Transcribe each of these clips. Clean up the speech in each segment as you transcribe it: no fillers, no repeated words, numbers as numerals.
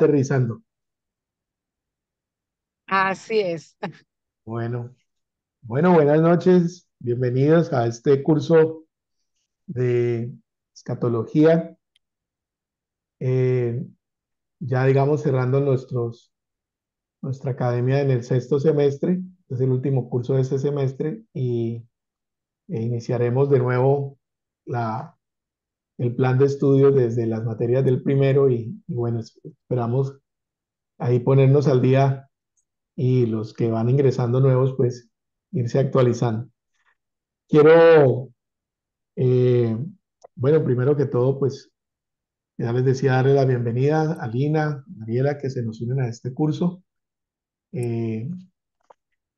aterrizando. Así es. Bueno, bueno, buenas noches. Bienvenidos a este curso de escatología. Eh, ya digamos cerrando nuestra academia en el sexto semestre. Es el último curso de este semestre e iniciaremos de nuevo la, el plan de estudios desde las materias del primero y bueno, esperamos ahí ponernos al día y los que van ingresando nuevos, pues irse actualizando. Quiero, eh, bueno, primero que todo, pues ya les decía darle la bienvenida a Lina, a Mariela, que se nos unen a este curso eh,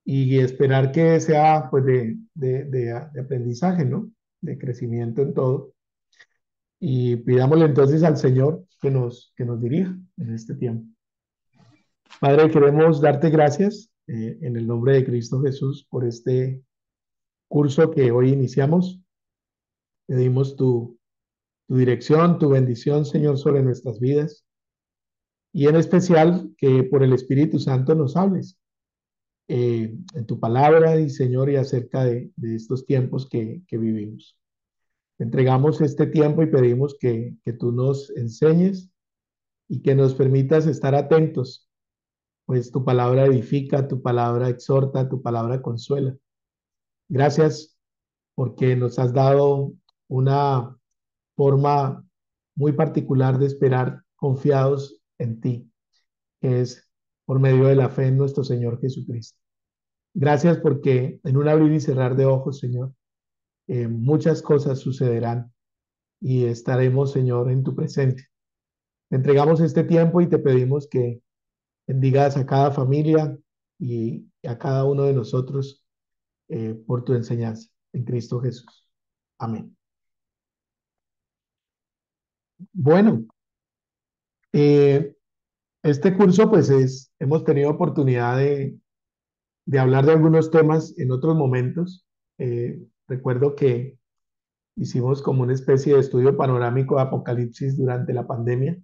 y esperar que sea pues de aprendizaje, ¿no? De crecimiento en todo. Y pidámosle entonces al Señor que nos dirija en este tiempo. Padre, queremos darte gracias en el nombre de Cristo Jesús por este curso que hoy iniciamos. Pedimos tu dirección, tu bendición, Señor, sobre nuestras vidas y en especial que por el Espíritu Santo nos hables en tu palabra y, Señor, y acerca de estos tiempos que vivimos. Te entregamos este tiempo y pedimos que tú nos enseñes y que nos permitas estar atentos, pues tu palabra edifica, tu palabra exhorta, tu palabra consuela. Gracias porque nos has dado una forma muy particular de esperar confiados en ti, que es por medio de la fe en nuestro Señor Jesucristo. Gracias porque en un abrir y cerrar de ojos, Señor, muchas cosas sucederán y estaremos, Señor, en tu presencia. Te entregamos este tiempo y te pedimos que bendigas a cada familia y a cada uno de nosotros por tu enseñanza en Cristo Jesús. Amén. Bueno, eh, este curso, pues hemos tenido oportunidad de hablar de algunos temas en otros momentos. Recuerdo que hicimos como una especie de estudio panorámico de Apocalipsis durante la pandemia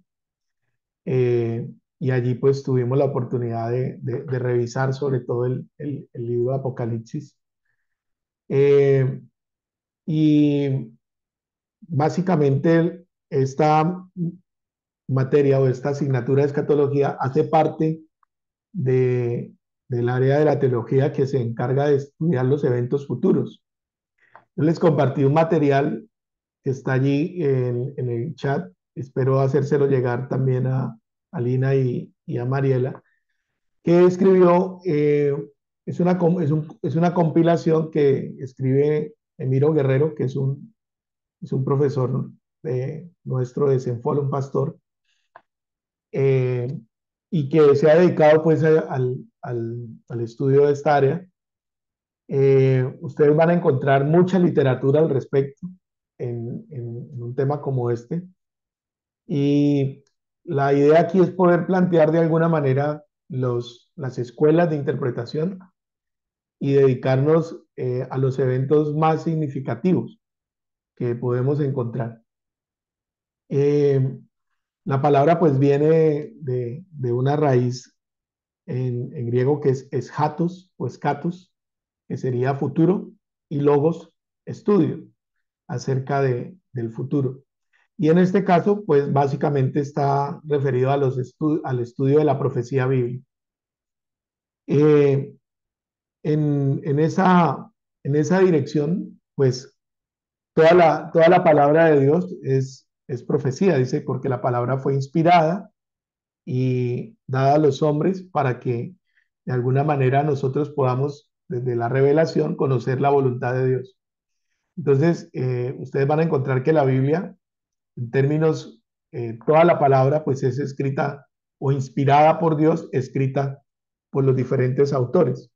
y allí pues tuvimos la oportunidad de revisar sobre todo el libro de Apocalipsis. Eh, y básicamente esta materia o esta asignatura de escatología hace parte de, del área de la teología que se encarga de estudiar los eventos futuros. Yo les compartí un material que está allí en el chat. Espero hacérselo llegar también a Lina y a Mariela, que escribió, es una compilación que escribe Emiro Guerrero, que es un profesor nuestro de Senfol, un pastor, eh, y que se ha dedicado pues al estudio de esta área. Ustedes van a encontrar mucha literatura al respecto en un tema como este. Y la idea aquí es poder plantear de alguna manera las escuelas de interpretación y dedicarnos a los eventos más significativos que podemos encontrar. Eh, la palabra pues viene de una raíz en griego que es hatos o escatos, que sería futuro, y logos, estudio acerca del futuro. Y en este caso, pues básicamente está referido a al estudio de la profecía bíblica. Eh, en en esa dirección, pues toda la palabra de Dios es profecía, dice, porque la palabra fue inspirada y dada a los hombres para que de alguna manera nosotros podamos, desde la revelación, conocer la voluntad de Dios. Entonces, ustedes van a encontrar que la Biblia, en términos, toda la palabra, pues es escrita o inspirada por Dios, escrita por los diferentes autores.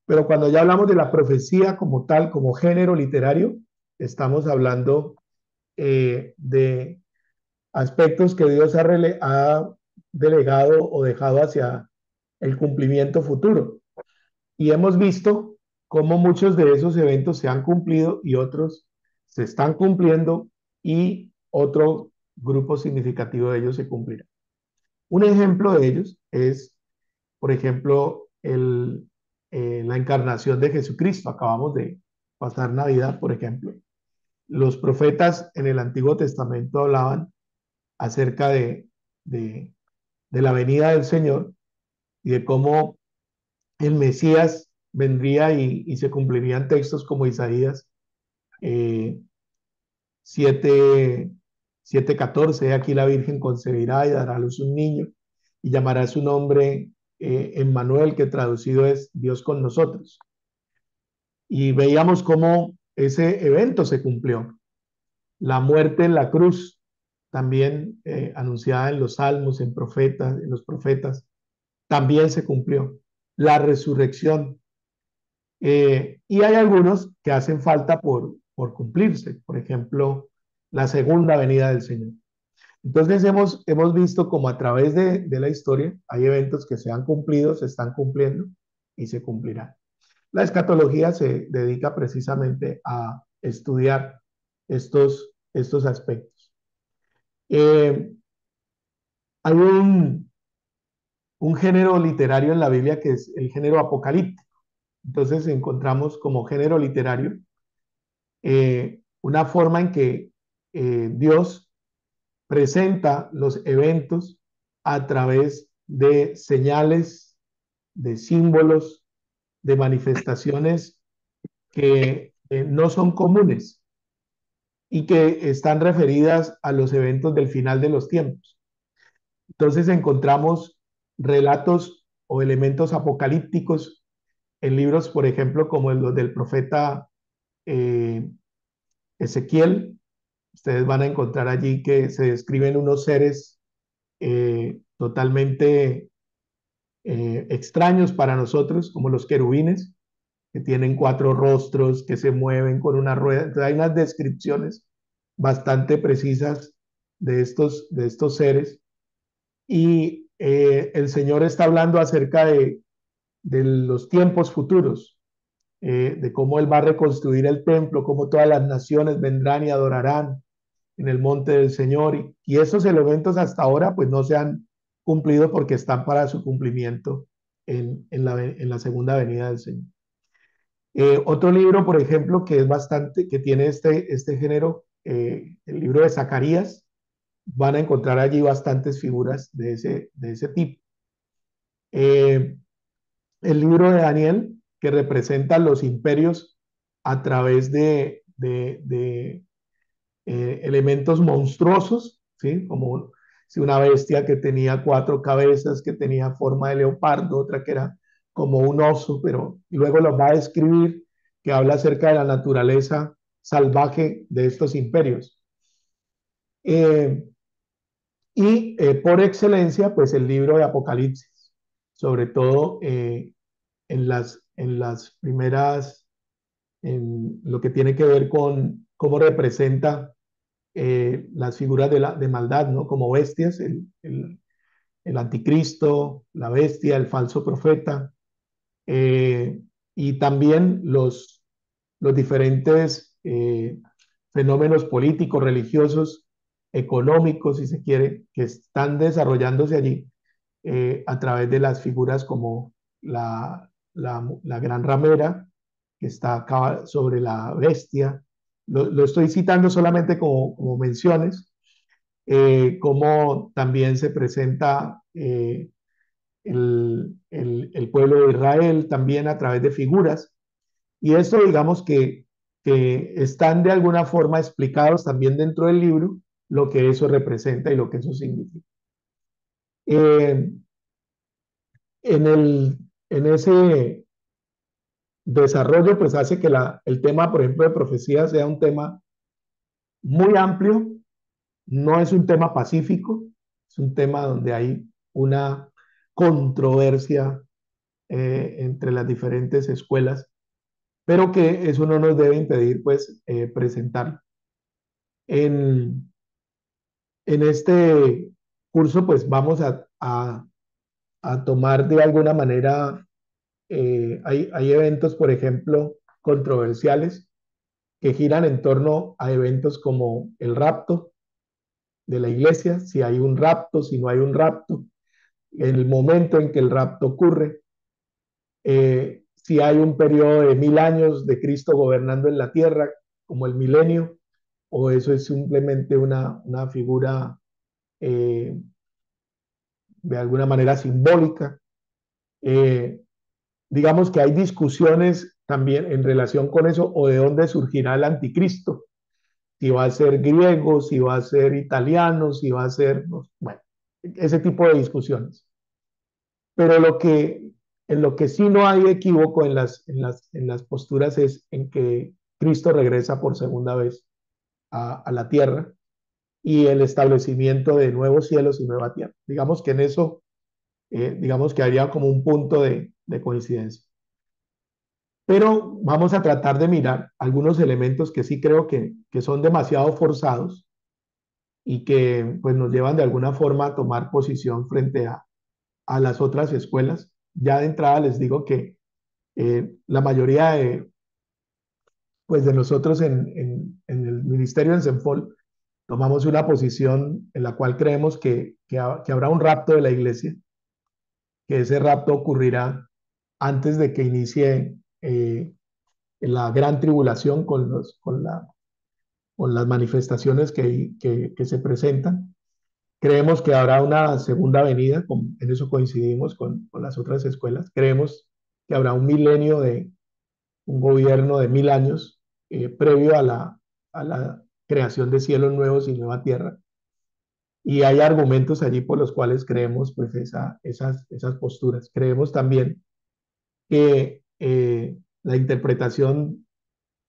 Pero cuando ya hablamos de la profecía como tal, como género literario, estamos hablando de aspectos que Dios ha delegado o dejado hacia el cumplimiento futuro. Y hemos visto cómo muchos de esos eventos se han cumplido y otros se están cumpliendo y otro grupo significativo de ellos se cumplirá. Un ejemplo de ellos es, por ejemplo, la encarnación de Jesucristo. Acabamos de pasar Navidad, por ejemplo. Los profetas en el Antiguo Testamento hablaban acerca de, de la venida del Señor y de cómo el Mesías vendría y se cumplirían textos como Isaías eh, 7, 7:14, aquí la Virgen concebirá y dará a luz un niño y llamará su nombre Emmanuel, que traducido es Dios con nosotros. Y veíamos cómo ese evento se cumplió. La muerte en la cruz, también anunciada en los salmos, en los profetas, también se cumplió. La resurrección. Y hay algunos que hacen falta por cumplirse. Por ejemplo, la segunda venida del Señor. Entonces hemos visto como a través de la historia hay eventos que se han cumplido, se están cumpliendo y se cumplirán. La escatología se dedica precisamente a estudiar estos aspectos. Eh, hay un género literario en la Biblia que es el género apocalíptico. Entonces encontramos como género literario una forma en que Dios presenta los eventos a través de señales, de símbolos, de manifestaciones que no son comunes y que están referidas a los eventos del final de los tiempos. Entonces encontramos relatos o elementos apocalípticos en libros, por ejemplo, como los del profeta eh, Ezequiel. Ustedes van a encontrar allí que se describen unos seres totalmente extraños para nosotros, como los querubines, que tienen 4 rostros, que se mueven con una rueda. Entonces, hay unas descripciones bastante precisas de estos seres. Y el Señor está hablando acerca de los tiempos futuros, de cómo Él va a reconstruir el templo, cómo todas las naciones vendrán y adorarán en el monte del Señor. Y esos elementos hasta ahora pues no se han cumplido porque están para su cumplimiento en la segunda venida del Señor. Otro libro, por ejemplo, que es bastante, que tiene este género, el libro de Zacarías, van a encontrar allí bastantes figuras de ese tipo. Eh, el libro de Daniel, que representa los imperios a través de elementos monstruosos, ¿sí? Como si una bestia que tenía 4 cabezas, que tenía forma de leopardo, otra que era como un oso, pero luego los va a describir, que habla acerca de la naturaleza salvaje de estos imperios. Eh, por excelencia, pues el libro de Apocalipsis, sobre todo en las primeras, en lo que tiene que ver con cómo representa las figuras de maldad, ¿no? Como bestias, el anticristo, la bestia, el falso profeta, eh, y también los diferentes fenómenos políticos, religiosos, económicos, si se quiere, que están desarrollándose allí a través de las figuras como la gran ramera, que está acá sobre la bestia. Lo estoy citando solamente como menciones, como también se presenta el pueblo de Israel también a través de figuras. Y esto digamos que están de alguna forma explicados también dentro del libro lo que eso representa y lo que eso significa. Eh, en ese desarrollo, pues hace que el tema, por ejemplo, de profecía sea un tema muy amplio, no es un tema pacífico, es un tema donde hay una controversia entre las diferentes escuelas, pero que eso no nos debe impedir, pues, presentarlo. En, en este curso, pues, vamos a tomar de alguna manera, hay eventos, por ejemplo, controversiales que giran en torno a eventos como el rapto de la iglesia, si hay un rapto, si no hay un rapto, en el momento en que el rapto ocurre, si hay un periodo de 1000 años de Cristo gobernando en la tierra, como el milenio, o eso es simplemente una figura eh, de alguna manera simbólica. Eh, digamos que hay discusiones también en relación con eso, o de dónde surgirá el anticristo, si va a ser griego, si va a ser italiano, si va a ser, bueno, ese tipo de discusiones. Pero en lo que sí no hay equívoco en las posturas es en que Cristo regresa por segunda vez a la tierra y el establecimiento de nuevos cielos y nueva tierra. Digamos que en eso, digamos que habría como un punto de coincidencia. Pero vamos a tratar de mirar algunos elementos que sí creo que son demasiado forzados y que pues nos llevan de alguna forma a tomar posición frente a las otras escuelas. Ya de entrada les digo que la mayoría pues de nosotros en el ministerio en Senfol tomamos una posición en la cual creemos que habrá un rapto de la iglesia, que ese rapto ocurrirá antes de que inicie la gran tribulación con las manifestaciones que se presentan. Creemos que habrá una segunda venida, en eso coincidimos con las otras escuelas. Creemos que habrá un milenio de un gobierno de 1000 años previo a la creación de cielos nuevos y nueva tierra. Y hay argumentos allí por los cuales creemos pues esas posturas. Creemos también que la interpretación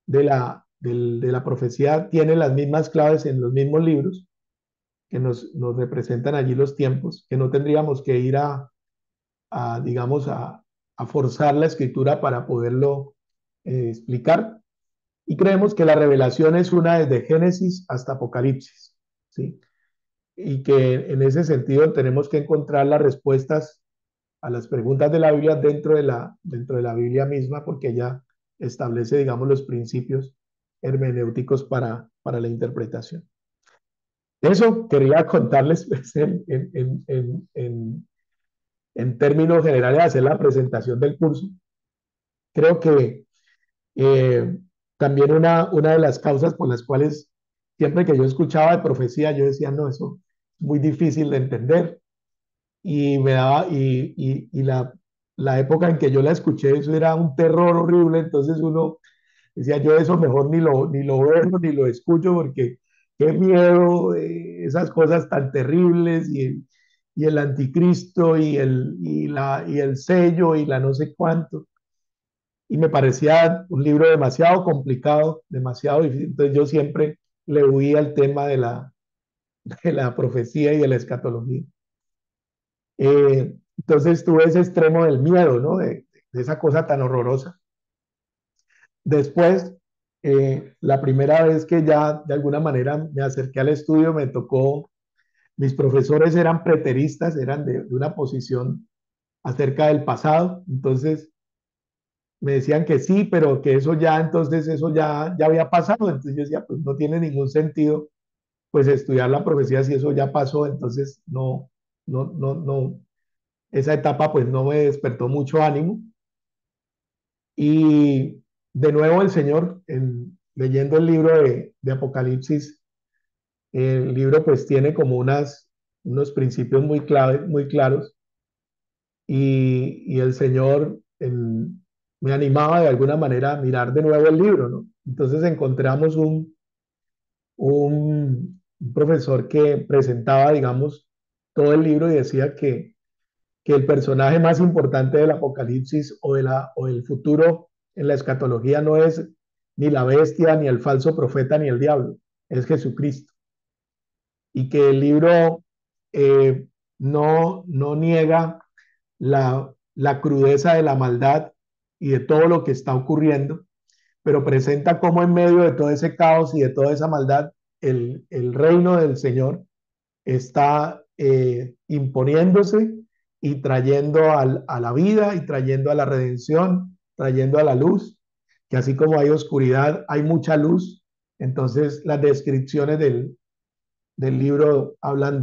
de la profecía tiene las mismas claves en los mismos libros que nos representan allí los tiempos, que no tendríamos que ir digamos, a forzar la escritura para poderlo explicar. Y creemos que la revelación es una desde Génesis hasta Apocalipsis, ¿sí? Y que en ese sentido tenemos que encontrar las respuestas a las preguntas de la Biblia dentro de la Biblia misma, porque ella establece, digamos, los principios hermenéuticos para la interpretación. Eso quería contarles pues, en términos generales, hacer la presentación del curso. Creo que eh, también una de las causas por las cuales siempre que yo escuchaba de profecía, yo decía, no, eso es muy difícil de entender. Y me daba, y la época en que yo la escuché, eso era un terror horrible, entonces uno decía, yo eso mejor ni lo veo, ni lo escucho, porque qué miedo, esas cosas tan terribles, y el anticristo, y el sello, y la no sé cuánto. Y me parecía un libro demasiado complicado, demasiado difícil. Entonces yo siempre le huía al tema de la profecía y de la escatología. Entonces tuve ese extremo del miedo, ¿no? De esa cosa tan horrorosa. Después, la primera vez que ya de alguna manera me acerqué al estudio, me tocó, mis profesores eran preteristas, eran de una posición acerca del pasado, entonces me decían que sí, pero que eso ya, entonces eso ya había pasado, entonces yo decía, pues no tiene ningún sentido, pues estudiar la profecía si eso ya pasó, entonces no, esa etapa pues no me despertó mucho ánimo. Y de nuevo el Señor, leyendo el libro de Apocalipsis, el libro pues tiene como unos principios muy claves, muy claros, y el Señor me animaba de alguna manera a mirar de nuevo el libro, ¿no? Entonces encontramos un profesor que presentaba, digamos, todo el libro y decía que el personaje más importante del Apocalipsis o del futuro en la escatología no es ni la bestia, ni el falso profeta, ni el diablo, es Jesucristo. Y que el libro eh, no niega la crudeza de la maldad y de todo lo que está ocurriendo, pero presenta cómo en medio de todo ese caos y de toda esa maldad, el reino del Señor está imponiéndose y trayendo a la vida y trayendo a la redención, trayendo a la luz, que así como hay oscuridad, hay mucha luz. Entonces las descripciones del libro hablan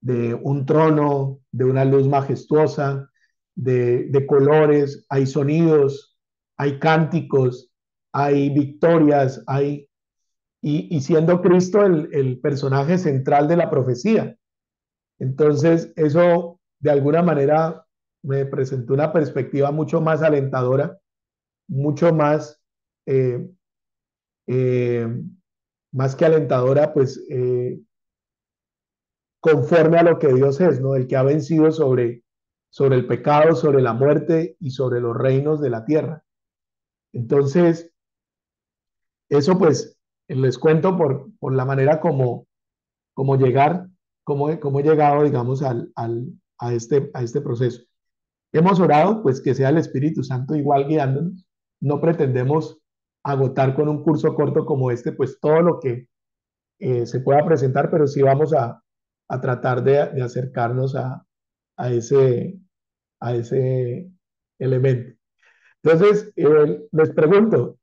de un trono, de una luz majestuosa, de colores, hay sonidos, hay cánticos, hay victorias, y siendo Cristo el personaje central de la profecía. Entonces, eso de alguna manera me presentó una perspectiva mucho más alentadora, mucho más, eh, eh, más que alentadora, pues conforme a lo que Dios es, ¿no? El que ha vencido sobre el pecado, sobre la muerte y sobre los reinos de la tierra. Entonces, eso pues les cuento por la manera como llegar, como he llegado, digamos, a este proceso. Hemos orado, pues que sea el Espíritu Santo igual guiándonos. No pretendemos agotar con un curso corto como este, pues todo lo que se pueda presentar, pero sí vamos a tratar de acercarnos a ese, a ese elemento. Entonces, les pregunto,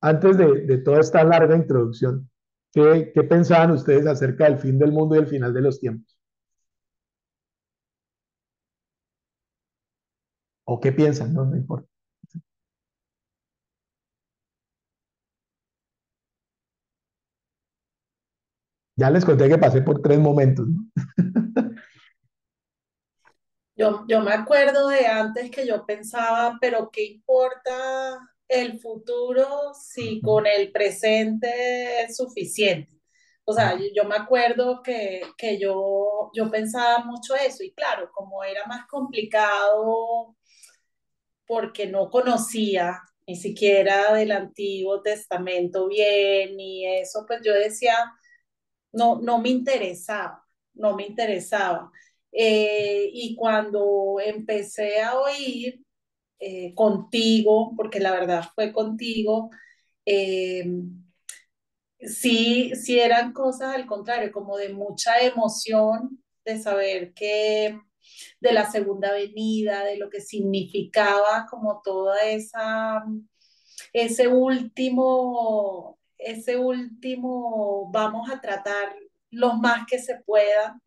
antes de toda esta larga introducción, ¿qué pensaban ustedes acerca del fin del mundo y el final de los tiempos? ¿O qué piensan? No, no importa. Ya les conté que pasé por tres momentos, ¿no? Yo me acuerdo de antes que yo pensaba, pero ¿qué importa el futuro si con el presente es suficiente? O sea, yo me acuerdo que yo pensaba mucho eso y claro, como era más complicado porque no conocía ni siquiera del Antiguo Testamento bien y eso, pues yo decía, no me interesaba, no me interesaba. Y cuando empecé a oír contigo, porque la verdad fue contigo, eh, sí eran cosas al contrario, como de mucha emoción de saber que de la segunda venida, de lo que significaba como toda esa, ese último, vamos a tratar lo más que se pueda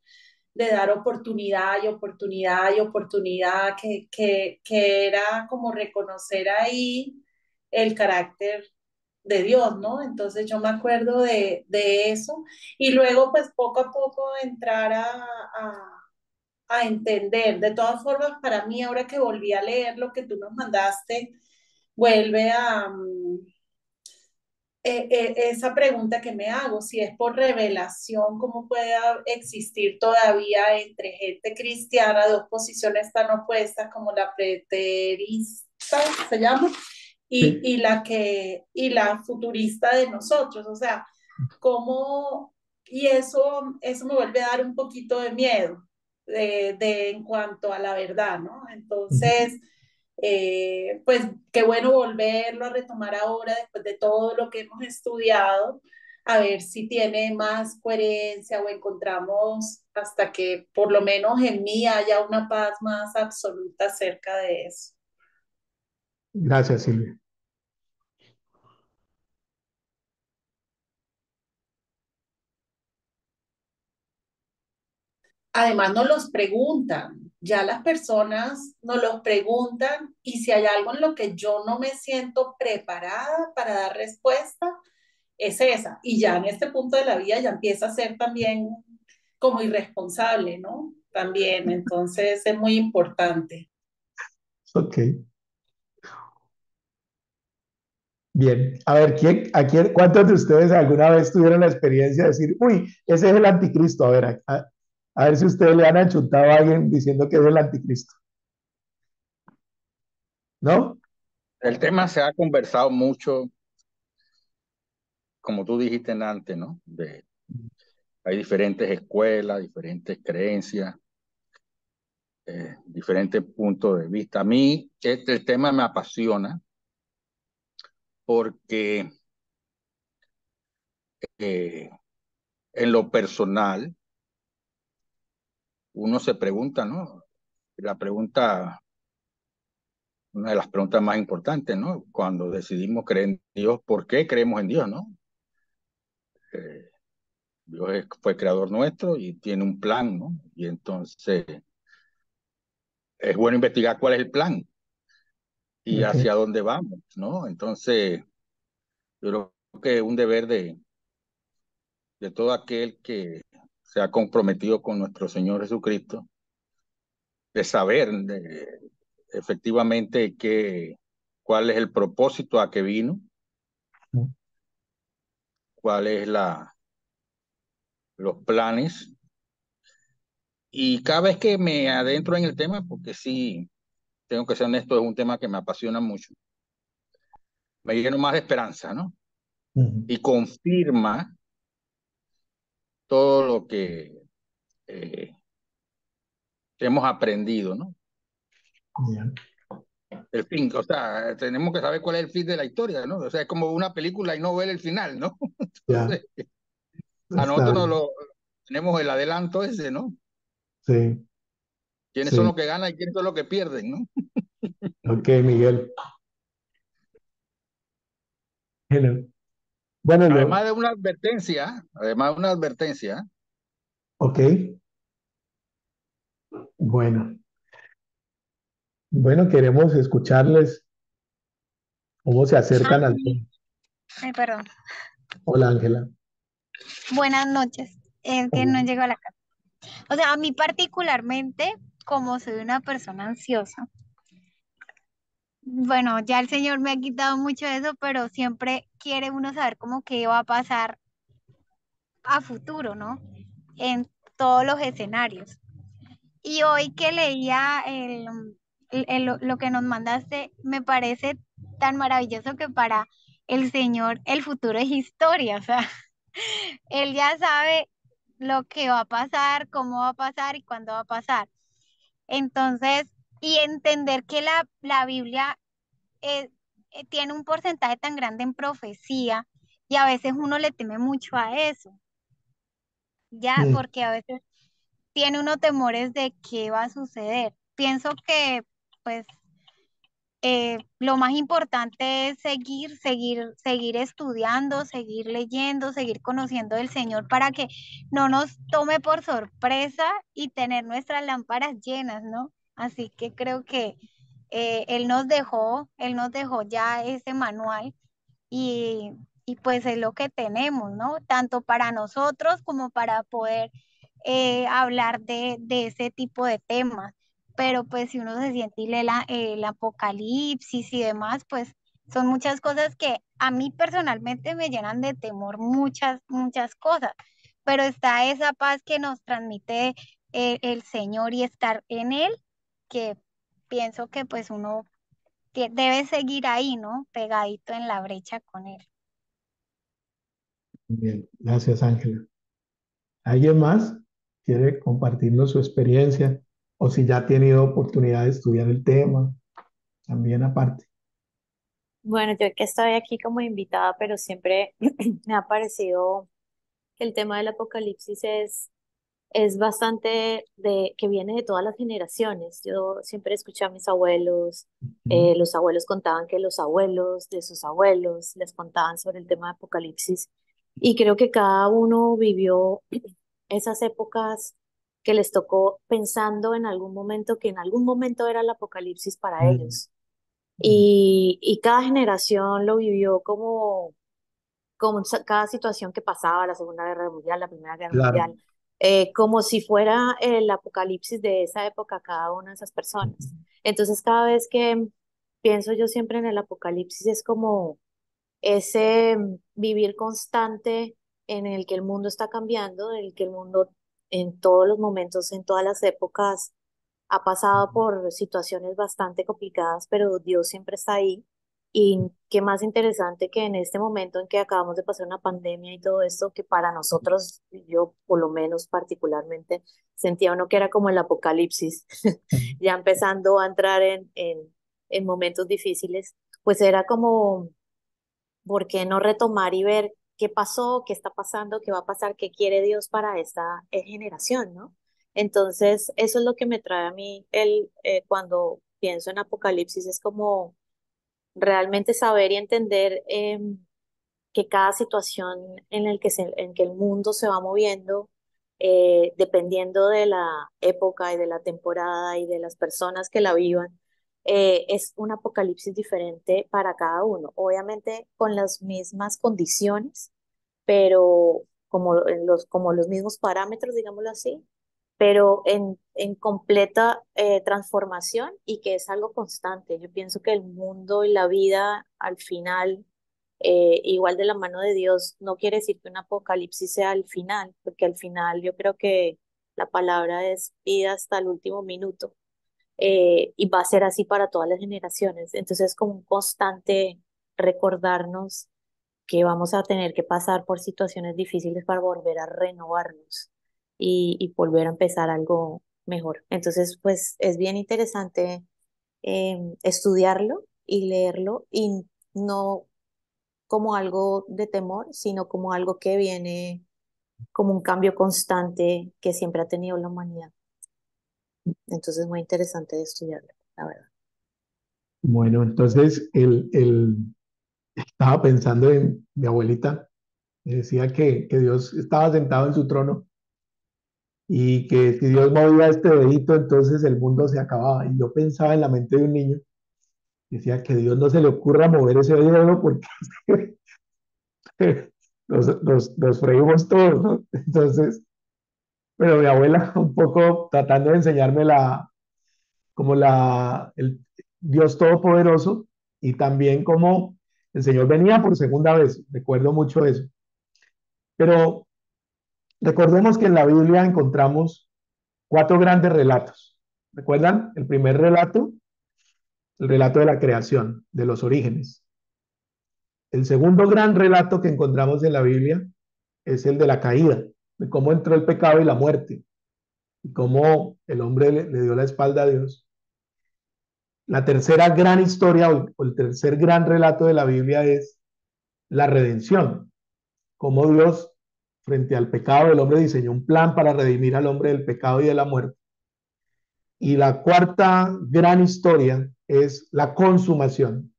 de dar oportunidad y oportunidad y oportunidad, que era como reconocer ahí el carácter de Dios, ¿no? Entonces yo me acuerdo de eso y luego pues poco a poco entrar a entender. De todas formas, para mí ahora que volví a leer lo que tú nos mandaste, vuelve a, esa pregunta que me hago, si es por revelación, ¿cómo puede existir todavía entre gente cristiana dos posiciones tan opuestas como la preterista, se llama, Sí. y la futurista de nosotros? O sea, ¿cómo? Y eso me vuelve a dar un poquito de miedo en cuanto a la verdad, ¿no? Ujú. Entonces, pues qué bueno volverlo a retomar ahora después de todo lo que hemos estudiado, a ver si tiene más coherencia o encontramos hasta que por lo menos en mí haya una paz más absoluta acerca de eso. Gracias, Silvia. Además, nos los preguntan, ya las personas nos los preguntan y si hay algo en lo que yo no me siento preparada para dar respuesta, es esa. Y ya en este punto de la vida ya empieza a ser también como irresponsable, ¿no? También, entonces es muy importante. Ok, bien. A ver, ¿cuántos de ustedes alguna vez tuvieron la experiencia de decir, uy, ese es el anticristo? A ver, a ver si ustedes le han achutado a alguien diciendo que es el anticristo, ¿no? El tema se ha conversado mucho, como tú dijiste antes, ¿no? Hay diferentes escuelas, diferentes creencias, diferentes puntos de vista. A mí este tema me apasiona porque eh, en lo personal uno se pregunta, ¿no? La pregunta, una de las preguntas más importantes, ¿no? Cuando decidimos creer en Dios, ¿por qué creemos en Dios, no? Eh, Fue creador nuestro y tiene un plan, ¿no? Y entonces es bueno investigar cuál es el plan y Ok. hacia dónde vamos, ¿no? Entonces, yo creo que es un deber de todo aquel que se ha comprometido con nuestro Señor Jesucristo, de saber efectivamente cuál es el propósito a que vino, cuál es los planes. Y cada vez que me adentro en el tema, porque sí, tengo que ser honesto, es un tema que me apasiona mucho, me lleno más de esperanza, ¿no? Ujú. Y confirma todo lo que eh, hemos aprendido, ¿no? Ya. El fin, o sea, tenemos que saber cuál es el fin de la historia, ¿no? O sea, es como una película y no ver el final, ¿no? Ya. Entonces, a Está nosotros bien. tenemos el adelanto ese, ¿no? Sí, ¿Quiénes son sí. los que ganan y quiénes son los que pierden, ¿no? Ok, Miguel. Bueno, bueno, Además de una advertencia, ok. Bueno, bueno, queremos escucharles cómo se acercan al tema. Ay, perdón. Hola, Ángela. Buenas noches. Es que Hola. no llego a la casa. O sea, a mí particularmente, como soy una persona ansiosa, bueno, ya el Señor me ha quitado mucho de eso, pero siempre quiere uno saber cómo qué va a pasar a futuro, ¿no? En todos los escenarios. Y hoy que leía lo que nos mandaste, me parece tan maravilloso que para el Señor el futuro es historia, o sea, Él ya sabe lo que va a pasar, cómo va a pasar y cuándo va a pasar. Entonces, y entender que la Biblia eh, tiene un porcentaje tan grande en profecía y a veces uno le teme mucho a eso, ya, Mm, porque a veces tiene uno temores de qué va a suceder. Pienso que, pues, lo más importante es seguir estudiando, seguir leyendo, seguir conociendo del Señor para que no nos tome por sorpresa y tener nuestras lámparas llenas, ¿no? Así que creo que Él nos dejó ya ese manual y, y pues es lo que tenemos, ¿no? Tanto para nosotros como para poder hablar de ese tipo de temas. Pero pues si uno se siente y lee el apocalipsis y demás, pues son muchas cosas que a mí personalmente me llenan de temor, muchas cosas. Pero está esa paz que nos transmite el Señor y estar en Él, que pienso que pues uno debe seguir ahí, ¿no? Pegadito en la brecha con Él. bien, gracias, Ángela. ¿Alguien más quiere compartirnos su experiencia o si ya ha tenido oportunidad de estudiar el tema? También aparte. Bueno, yo que estoy aquí como invitada, pero siempre me ha parecido que el tema del apocalipsis es bastante que viene de todas las generaciones. Yo siempre escuché a mis abuelos, Ujú. los abuelos contaban que los abuelos de sus abuelos les contaban sobre el tema de apocalipsis y creo que cada uno vivió esas épocas que les tocó pensando en algún momento que en algún momento era el apocalipsis para Mm, ellos. mm, Y cada generación lo vivió como cada situación que pasaba, la Segunda Guerra Mundial, la Primera Guerra claro. Mundial, como si fuera el apocalipsis de esa época cada una de esas personas. Entonces, cada vez que pienso yo siempre en el apocalipsis es como ese vivir constante en el que el mundo está cambiando, en el que el mundo en todos los momentos, en todas las épocas, ha pasado por situaciones bastante complicadas, pero Dios siempre está ahí. Y qué más interesante que en este momento en que acabamos de pasar una pandemia y todo esto, que para nosotros, yo por lo menos particularmente, sentía uno que era como el apocalipsis, Mm, ya empezando a entrar en momentos difíciles, pues era como ¿por qué no retomar y ver qué pasó, qué está pasando, qué va a pasar, qué quiere Dios para esta generación, ¿no? Entonces, eso es lo que me trae a mí cuando pienso en Apocalipsis, es como realmente saber y entender que cada situación en que el mundo se va moviendo, dependiendo de la época y de la temporada y de las personas que la vivan, es un apocalipsis diferente para cada uno. Obviamente con las mismas condiciones, pero como los mismos parámetros, digámoslo así, pero en completa transformación y que es algo constante. Yo pienso que el mundo y la vida al final, igual de la mano de Dios, no quiere decir que un apocalipsis sea el final, porque al final yo creo que la palabra es vida hasta el último minuto, y va a ser así para todas las generaciones. Entonces es como un constante recordarnos que vamos a tener que pasar por situaciones difíciles para volver a renovarnos y volver a empezar algo mejor. Entonces, pues es bien interesante estudiarlo y leerlo y no como algo de temor, sino como algo que viene como un cambio constante que siempre ha tenido la humanidad. Entonces, muy interesante de estudiarlo, la verdad. Bueno, entonces estaba pensando en mi abuelita, me decía que Dios estaba sentado en su trono y que si Dios movía este dedito, entonces el mundo se acababa. Y yo pensaba en la mente de un niño, decía que a Dios no se le ocurra mover ese dedo porque nos freímos todos, ¿no? Entonces, pero mi abuela un poco tratando de enseñarme como el Dios Todopoderoso y también como el Señor venía por segunda vez, recuerdo mucho eso. Pero recordemos que en la Biblia encontramos cuatro grandes relatos. ¿Recuerdan? El primer relato, el relato de la creación, de los orígenes. El segundo gran relato que encontramos en la Biblia es el de la caída, de cómo entró el pecado y la muerte, y cómo el hombre le dio la espalda a Dios. La tercera gran historia o el tercer gran relato de la Biblia es la redención, cómo Dios, frente al pecado del hombre, diseñó un plan para redimir al hombre del pecado y de la muerte. Y la cuarta gran historia es la consumación,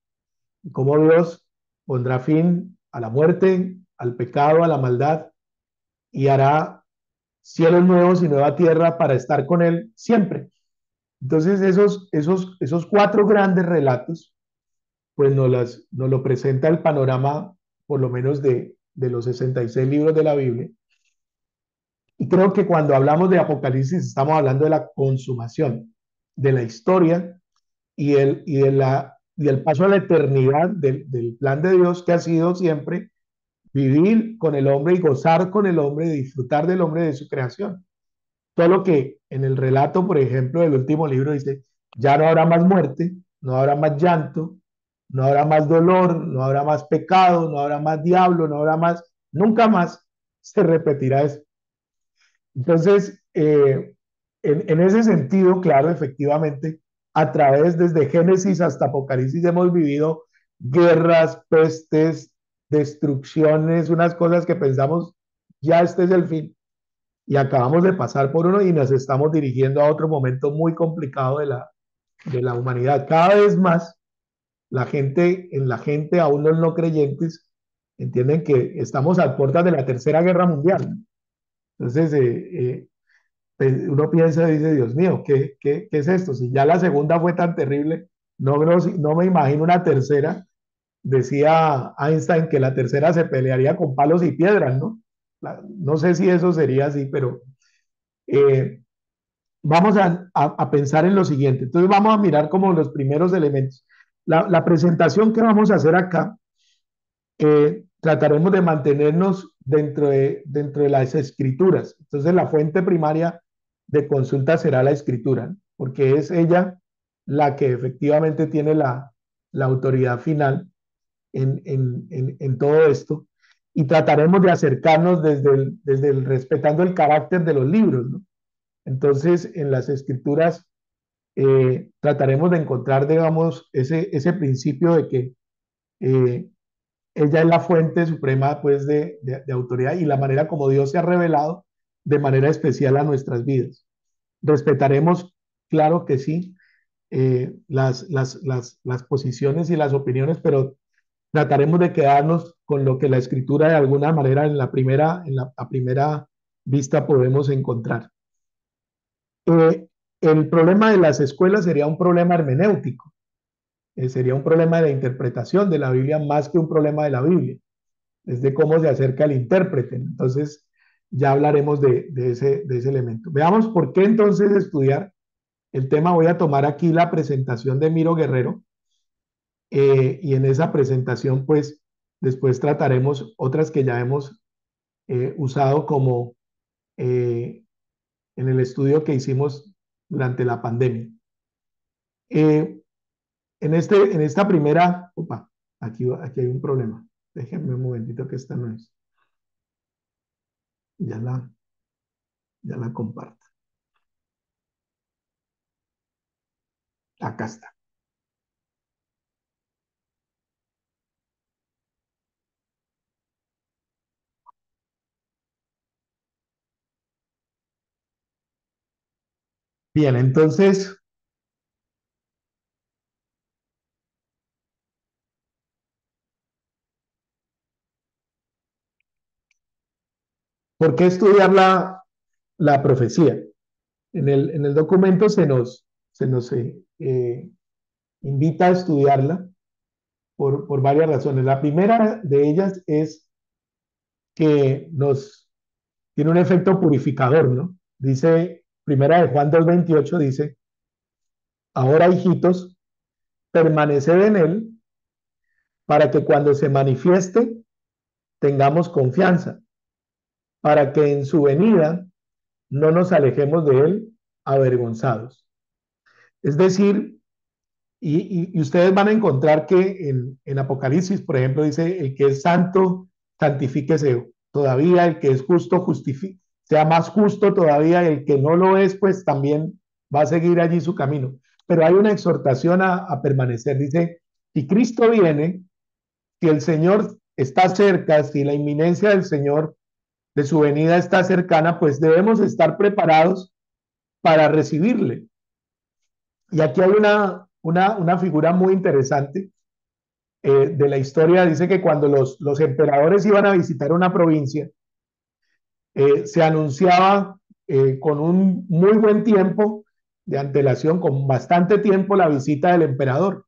cómo Dios pondrá fin a la muerte, al pecado, a la maldad y hará cielos nuevos y nueva tierra para estar con Él siempre. Entonces esos cuatro grandes relatos, pues nos lo presenta el panorama, por lo menos de los 66 libros de la Biblia. Y creo que cuando hablamos de Apocalipsis estamos hablando de la consumación, de la historia y el paso a la eternidad del plan de Dios que ha sido siempre vivir con el hombre y gozar con el hombre, disfrutar del hombre de su creación. Todo lo que en el relato, por ejemplo, del último libro dice, ya no habrá más muerte, no habrá más llanto, no habrá más dolor, no habrá más pecado, no habrá más diablo, no habrá más, nunca más se repetirá eso. Entonces, en ese sentido, claro, efectivamente, a través desde Génesis hasta Apocalipsis hemos vivido guerras, pestes, destrucciones, unas cosas que pensamos, ya este es el fin. Y acabamos de pasar por uno y nos estamos dirigiendo a otro momento muy complicado de la humanidad. Cada vez más, la gente, aún los no creyentes, entienden que estamos a puertas de la Tercera Guerra Mundial. Entonces, uno piensa y dice, Dios mío, ¿qué es esto? Si ya la segunda fue tan terrible, no me imagino una tercera. Decía Einstein que la tercera se pelearía con palos y piedras, ¿no? No sé si eso sería así, pero eh, vamos a pensar en lo siguiente. Entonces vamos a mirar como los primeros elementos. La presentación que vamos a hacer acá, trataremos de mantenernos dentro de las escrituras. Entonces la fuente primaria de consulta será la escritura, ¿no? Porque es ella la que efectivamente tiene la autoridad final en todo esto. Y trataremos de acercarnos respetando el carácter de los libros, ¿no? Entonces, en las escrituras trataremos de encontrar, digamos, ese principio de que eh, ella es la fuente suprema, pues, de autoridad y la manera como Dios se ha revelado de manera especial a nuestras vidas. Respetaremos, claro que sí, las posiciones y las opiniones, pero trataremos de quedarnos con lo que la escritura de alguna manera a primera vista podemos encontrar. El problema de las escuelas sería un problema hermenéutico, sería un problema de la interpretación de la Biblia más que un problema de la Biblia, es de cómo se acerca el intérprete. Entonces, ya hablaremos de ese elemento. Veamos por qué entonces estudiar el tema. Voy a tomar aquí la presentación de Miro Guerrero, y en esa presentación, pues, después trataremos otras que ya hemos usado como en el estudio que hicimos durante la pandemia. Eh, en esta primera, opa, aquí hay un problema. Déjenme un momentito que esta no es. Ya ya la comparto. Acá está. Bien, entonces, ¿por qué estudiar la profecía? En el documento se nos invita a estudiarla por varias razones. La primera de ellas es que nos tiene un efecto purificador, ¿no? Dice, primera de Juan 2:28 dice, ahora hijitos, permaneced en él para que cuando se manifieste tengamos confianza, para que en su venida no nos alejemos de él avergonzados. Es decir, y ustedes van a encontrar que en Apocalipsis, por ejemplo, dice, el que es santo, santifíquese todavía, el que es justo, sea más justo todavía, el que no lo es, pues también va a seguir allí su camino. Pero hay una exhortación a permanecer. Dice, si Cristo viene, si el Señor está cerca, si la inminencia del Señor, de su venida está cercana, pues debemos estar preparados para recibirle. Y aquí hay una figura muy interesante de la historia. Dice que cuando los emperadores iban a visitar una provincia, se anunciaba con un muy buen tiempo de antelación, con bastante tiempo, la visita del emperador.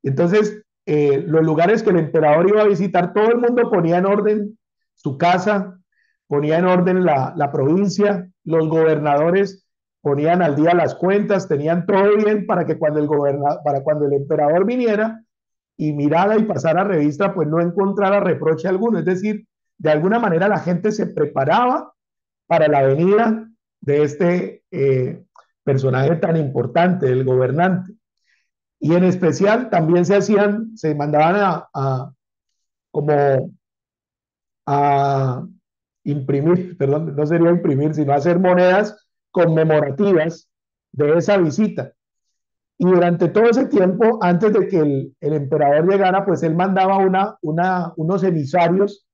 Entonces, los lugares que el emperador iba a visitar, todo el mundo ponía en orden su casa, ponía en orden la provincia, los gobernadores ponían al día las cuentas, tenían todo bien para que para cuando el emperador viniera y mirara y pasara revista, pues no encontrara reproche alguno. Es decir, de alguna manera la gente se preparaba para la venida de este personaje tan importante, el gobernante. Y en especial también se mandaban como a imprimir, perdón, no sería imprimir, sino hacer monedas conmemorativas de esa visita. Y durante todo ese tiempo, antes de que el emperador llegara, pues él mandaba unos emisarios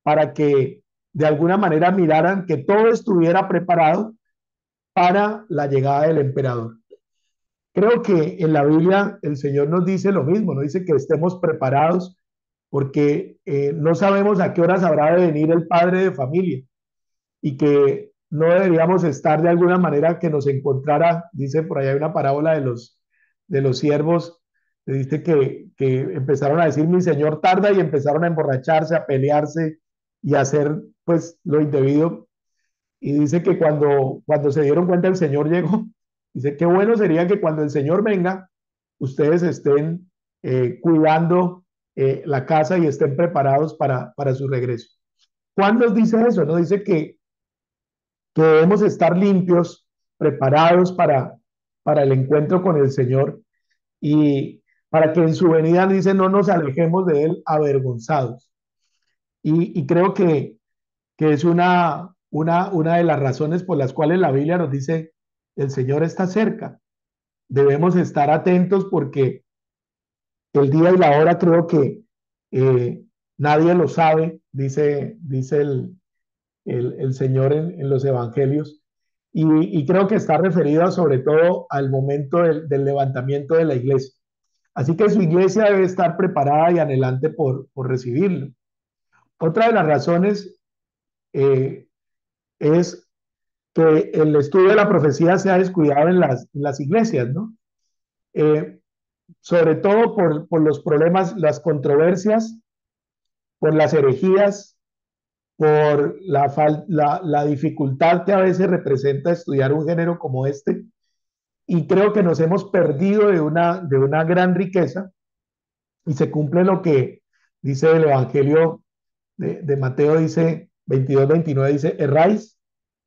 para que de alguna manera miraran que todo estuviera preparado para la llegada del emperador. Creo que en la Biblia el Señor nos dice lo mismo, nos dice que estemos preparados porque no sabemos a qué horas habrá de venir el padre de familia y que no deberíamos estar de alguna manera que nos encontrara, dice por ahí hay una parábola de los siervos, que dice que empezaron a decir mi señor tarda y empezaron a emborracharse, a pelearse y a hacer pues lo indebido. Y dice que cuando se dieron cuenta el Señor llegó, dice qué bueno sería que cuando el Señor venga, ustedes estén cuidando la casa y estén preparados para su regreso. Juan nos dice eso, nos dice que debemos estar limpios, preparados para el encuentro con el Señor y para que en su venida, dice, no nos alejemos de Él avergonzados. Y creo que es una de las razones por las cuales la Biblia nos dice, el Señor está cerca. Debemos estar atentos porque el día y la hora creo que nadie lo sabe, dice el Señor en los evangelios. Y creo que está referido sobre todo al momento del levantamiento de la iglesia. Así que su iglesia debe estar preparada y anhelante por recibirlo. Otra de las razones es que el estudio de la profecía se ha descuidado en las iglesias, ¿no? Eh, Sobre todo por los problemas, las controversias, por las herejías, por la dificultad que a veces representa estudiar un género como este. Y creo que nos hemos perdido de una gran riqueza y se cumple lo que dice el Evangelio de Mateo, dice 22-29, dice, erráis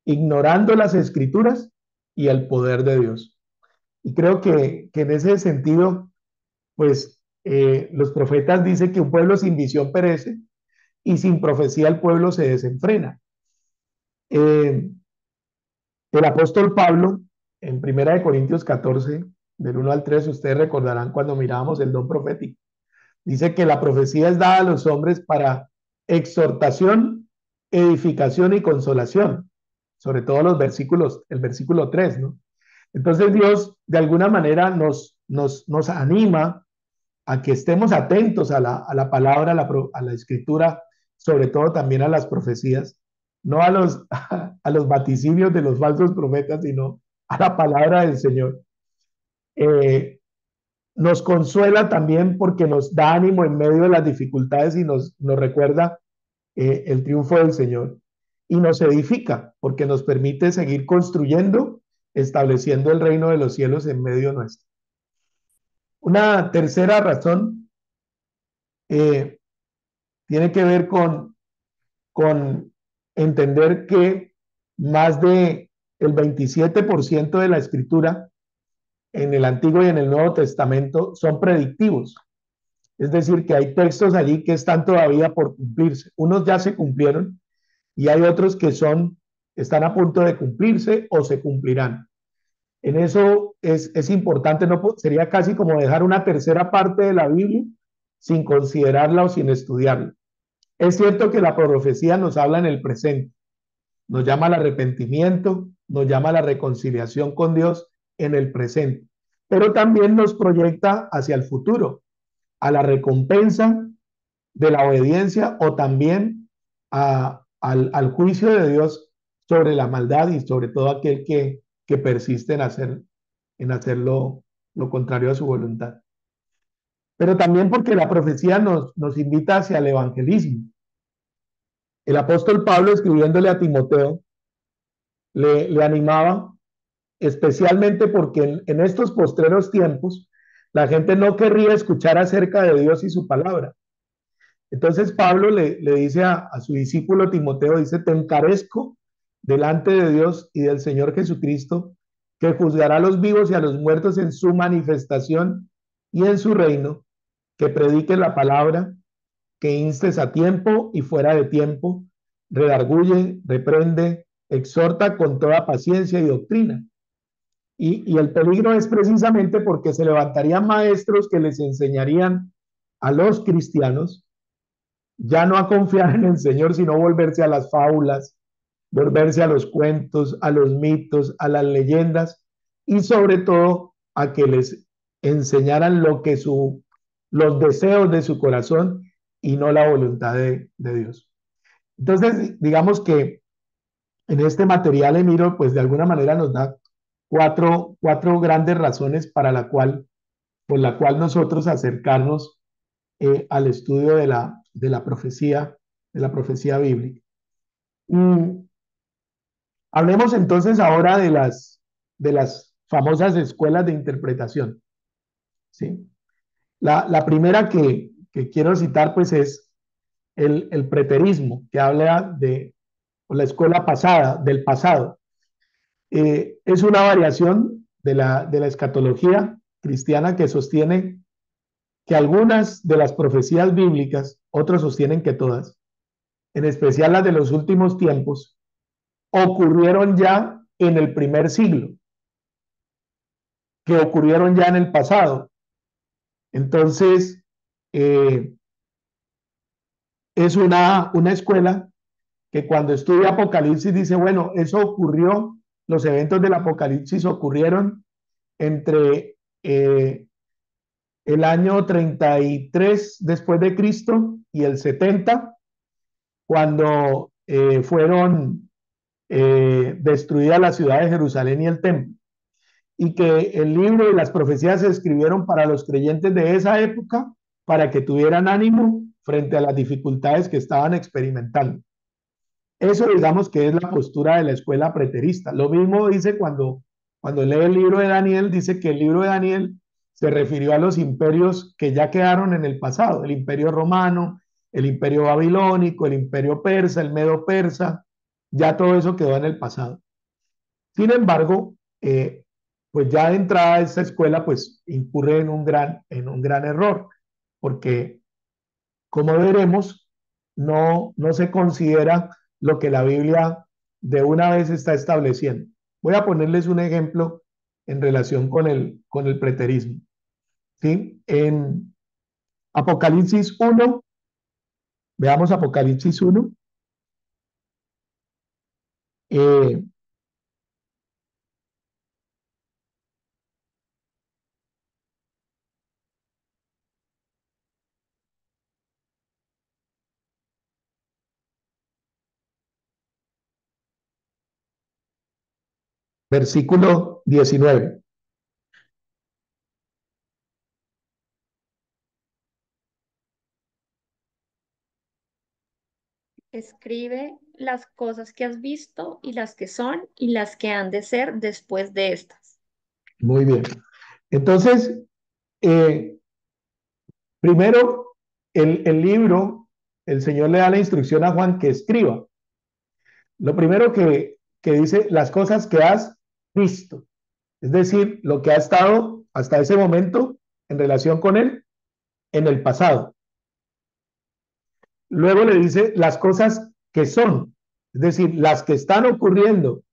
ignorando las escrituras y el poder de Dios. Y creo que en ese sentido, pues los profetas dicen que un pueblo sin visión perece y sin profecía el pueblo se desenfrena. Eh, el apóstol Pablo, en 1 Corintios 14, del 1 al 3, ustedes recordarán cuando mirábamos el don profético, dice que la profecía es dada a los hombres para exhortación, edificación y consolación, sobre todo el versículo 3, ¿no? Entonces Dios de alguna manera nos anima a que estemos atentos a la palabra, a la escritura, sobre todo también a las profecías, no a los vaticinios de los falsos profetas, sino a la palabra del Señor. Eh, Nos consuela también porque nos da ánimo en medio de las dificultades y nos recuerda el triunfo del Señor. Y nos edifica porque nos permite seguir construyendo, estableciendo el reino de los cielos en medio nuestro. Una tercera razón eh, tiene que ver con entender que más de el 27% de la escritura en el Antiguo y en el Nuevo Testamento son predictivos. Es decir, que hay textos allí que están todavía por cumplirse. Unos ya se cumplieron y hay otros que están a punto de cumplirse o se cumplirán. En eso es importante, no, sería casi como dejar una tercera parte de la Biblia sin considerarla o sin estudiarla. Es cierto que la profecía nos habla en el presente, nos llama al arrepentimiento, nos llama a la reconciliación con Dios en el presente, pero también nos proyecta hacia el futuro, a la recompensa de la obediencia o también al juicio de Dios sobre la maldad y sobre todo aquel que persiste en hacer lo contrario a su voluntad. Pero también porque la profecía nos invita hacia el evangelismo. El apóstol Pablo, escribiéndole a Timoteo, le animaba, especialmente porque en estos postreros tiempos la gente no querría escuchar acerca de Dios y su palabra. Entonces Pablo le dice a su discípulo Timoteo, dice, te encarezco delante de Dios y del Señor Jesucristo, que juzgará a los vivos y a los muertos en su manifestación y en su reino, que predique la palabra, que instes a tiempo y fuera de tiempo, redarguye, reprende, exhorta con toda paciencia y doctrina. Y el peligro es precisamente porque se levantarían maestros que les enseñarían a los cristianos ya no a confiar en el Señor, sino volverse a las fábulas, volverse a los cuentos, a los mitos, a las leyendas y sobre todo a que les enseñaran los deseos de su corazón y no la voluntad de Dios. Entonces, digamos que en este material, Emiro, pues de alguna manera nos da cuatro grandes razones por la cual nosotros acercarnos al estudio de la profecía bíblica. Hablemos entonces ahora de las famosas escuelas de interpretación, ¿sí? La primera que quiero citar pues es el preterismo, que habla de la escuela pasada, del pasado. Es una variación de la escatología cristiana que sostiene que algunas de las profecías bíblicas, otros sostienen que todas, en especial las de los últimos tiempos, ocurrieron ya en el primer siglo, que ocurrieron ya en el pasado. Entonces, es una escuela que cuando estudia Apocalipsis dice, bueno, eso ocurrió, los eventos del Apocalipsis ocurrieron entre el año 33 después de Cristo y el 70, cuando fueron destruidas la ciudad de Jerusalén y el templo, y que el libro y las profecías se escribieron para los creyentes de esa época para que tuvieran ánimo frente a las dificultades que estaban experimentando. Eso digamos que es la postura de la escuela preterista. Lo mismo dice cuando lee el libro de Daniel, dice que el libro de Daniel se refirió a los imperios que ya quedaron en el pasado, el imperio romano, el imperio babilónico, el imperio persa, el medo persa, ya todo eso quedó en el pasado. Sin embargo, pues ya de entrada esta escuela pues incurre en un gran error, porque como veremos, no se considera lo que la Biblia de una vez está estableciendo. Voy a ponerles un ejemplo en relación con el preterismo. ¿Sí? En Apocalipsis 1, veamos Apocalipsis 1, eh, versículo 19. Escribe las cosas que has visto y las que son y las que han de ser después de estas. Muy bien. Entonces, eh, primero, el libro, el Señor le da la instrucción a Juan que escriba. Lo primero que dice, las cosas que has visto, es decir, lo que ha estado hasta ese momento en relación con él en el pasado. Luego le dice las cosas que son, es decir, las que están ocurriendo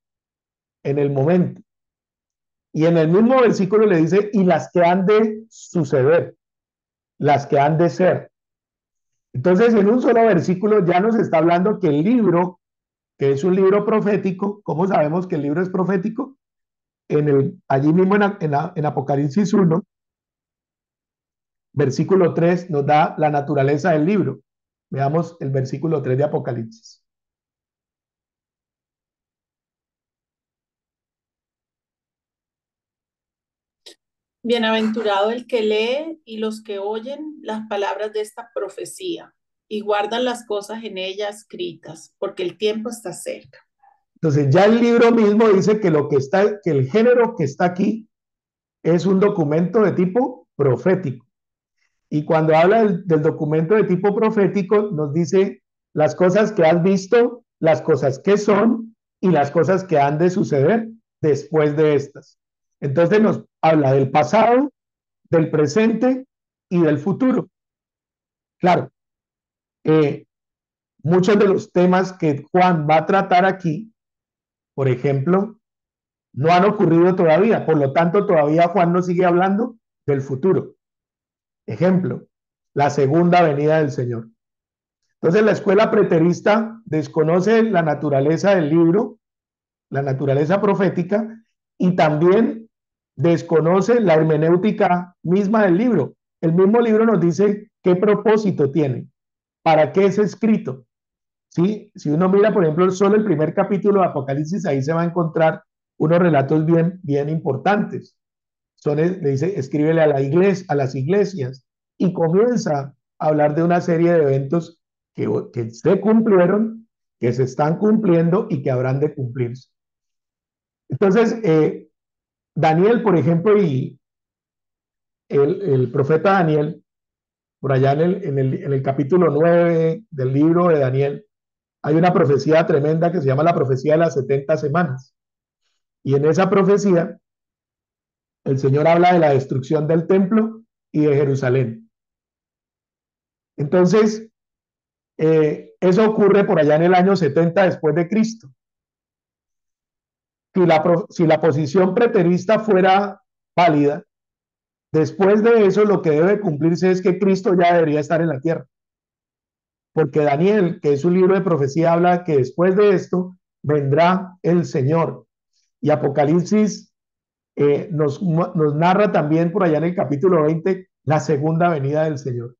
en el momento. Y en el mismo versículo le dice, y las que han de suceder, las que han de ser. Entonces, en un solo versículo ya nos está hablando que el libro, que es un libro profético, ¿cómo sabemos que el libro es profético? Allí mismo en Apocalipsis 1, versículo 3, nos da la naturaleza del libro. Veamos el versículo 3 de Apocalipsis. Bienaventurado el que lee y los que oyen las palabras de esta profecía y guardan las cosas en ella escritas, porque el tiempo está cerca. Entonces ya el libro mismo dice que que el género que está aquí es un documento de tipo profético. Y cuando habla del documento de tipo profético, nos dice las cosas que has visto, las cosas que son y las cosas que han de suceder después de estas. Entonces nos habla del pasado, del presente y del futuro. Claro, muchos de los temas que Juan va a tratar aquí, por ejemplo, no han ocurrido todavía, por lo tanto todavía Juan no sigue hablando del futuro. Ejemplo, la segunda venida del Señor. Entonces la escuela preterista desconoce la naturaleza del libro, la naturaleza profética, y también desconoce la hermenéutica misma del libro. El mismo libro nos dice qué propósito tiene, para qué es escrito. ¿Sí? Si uno mira, por ejemplo, solo el primer capítulo de Apocalipsis, ahí se va a encontrar unos relatos bien importantes. Le dice, escríbele a la iglesia, a las iglesias, y comienza a hablar de una serie de eventos que se cumplieron, que se están cumpliendo y que habrán de cumplirse. Entonces, Daniel, por ejemplo, y el profeta Daniel, por allá en el capítulo 9 del libro de Daniel, hay una profecía tremenda que se llama la profecía de las 70 semanas. Y en esa profecía, el Señor habla de la destrucción del templo y de Jerusalén. Entonces, eso ocurre por allá en el año 70 después de Cristo. Si la posición preterista fuera válida, después de eso lo que debe cumplirse es que Cristo ya debería estar en la tierra. Porque Daniel, que es un libro de profecía, habla que después de esto vendrá el Señor. Y Apocalipsis nos narra también por allá en el capítulo 20 la segunda venida del Señor.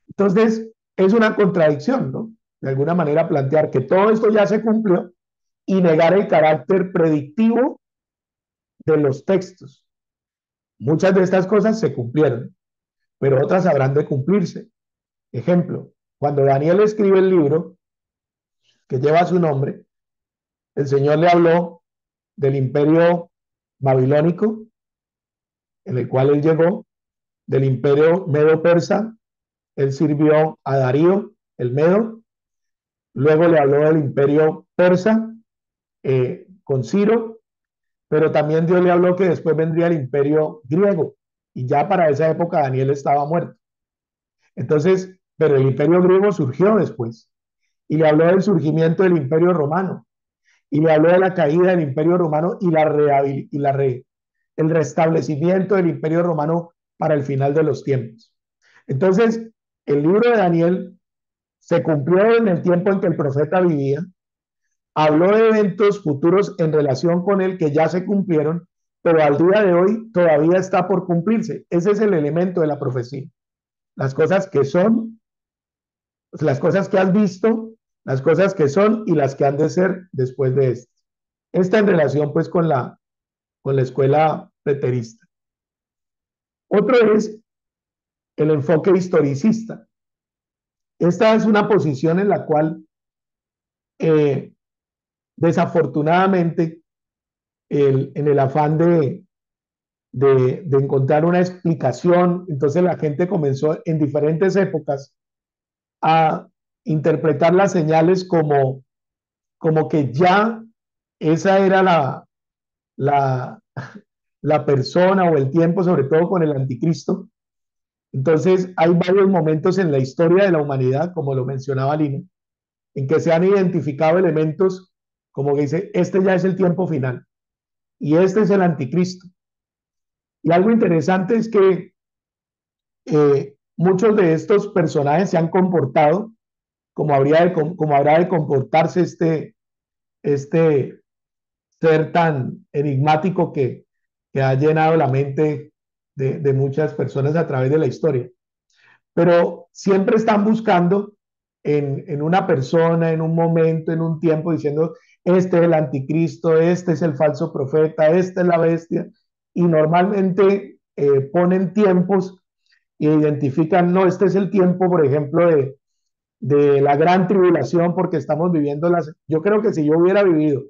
Entonces, es una contradicción, ¿no? De alguna manera plantear que todo esto ya se cumplió y negar el carácter predictivo de los textos. Muchas de estas cosas se cumplieron, pero otras habrán de cumplirse. Ejemplo, cuando Daniel escribe el libro que lleva su nombre, el Señor le habló del imperio babilónico, en el cual él llegó, del imperio medo-persa, él sirvió a Darío, el medo, luego le habló del imperio persa, con Ciro, pero también Dios le habló que después vendría el imperio griego, y ya para esa época Daniel estaba muerto. Entonces, pero el imperio griego surgió después, y le habló del surgimiento del imperio romano, y le habló de la caída del imperio romano y el restablecimiento del imperio romano para el final de los tiempos. Entonces, el libro de Daniel se cumplió en el tiempo en que el profeta vivía, habló de eventos futuros en relación con él que ya se cumplieron, pero al día de hoy todavía está por cumplirse. Ese es el elemento de la profecía. Las cosas que son, las cosas que has visto, las cosas que son y las que han de ser después de esto. Esta en relación pues con la escuela preterista. Otro es el enfoque historicista. Esta es una posición en la cual desafortunadamente en el afán de encontrar una explicación, entonces la gente comenzó en diferentes épocas a interpretar las señales como que ya esa era la, la persona o el tiempo, sobre todo con el anticristo. Entonces hay varios momentos en la historia de la humanidad, como lo mencionaba Lina, en que se han identificado elementos como que dice, este ya es el tiempo final y este es el anticristo. Y algo interesante es que muchos de estos personajes se han comportado como habrá de comportarse este ser tan enigmático que ha llenado la mente de muchas personas a través de la historia. Pero siempre están buscando en una persona, en un momento, en un tiempo, diciendo, este es el anticristo, este es el falso profeta, esta es la bestia, y normalmente ponen tiempos e identifican, no, este es el tiempo, por ejemplo, de la gran tribulación, porque estamos viviendo yo creo que si yo hubiera vivido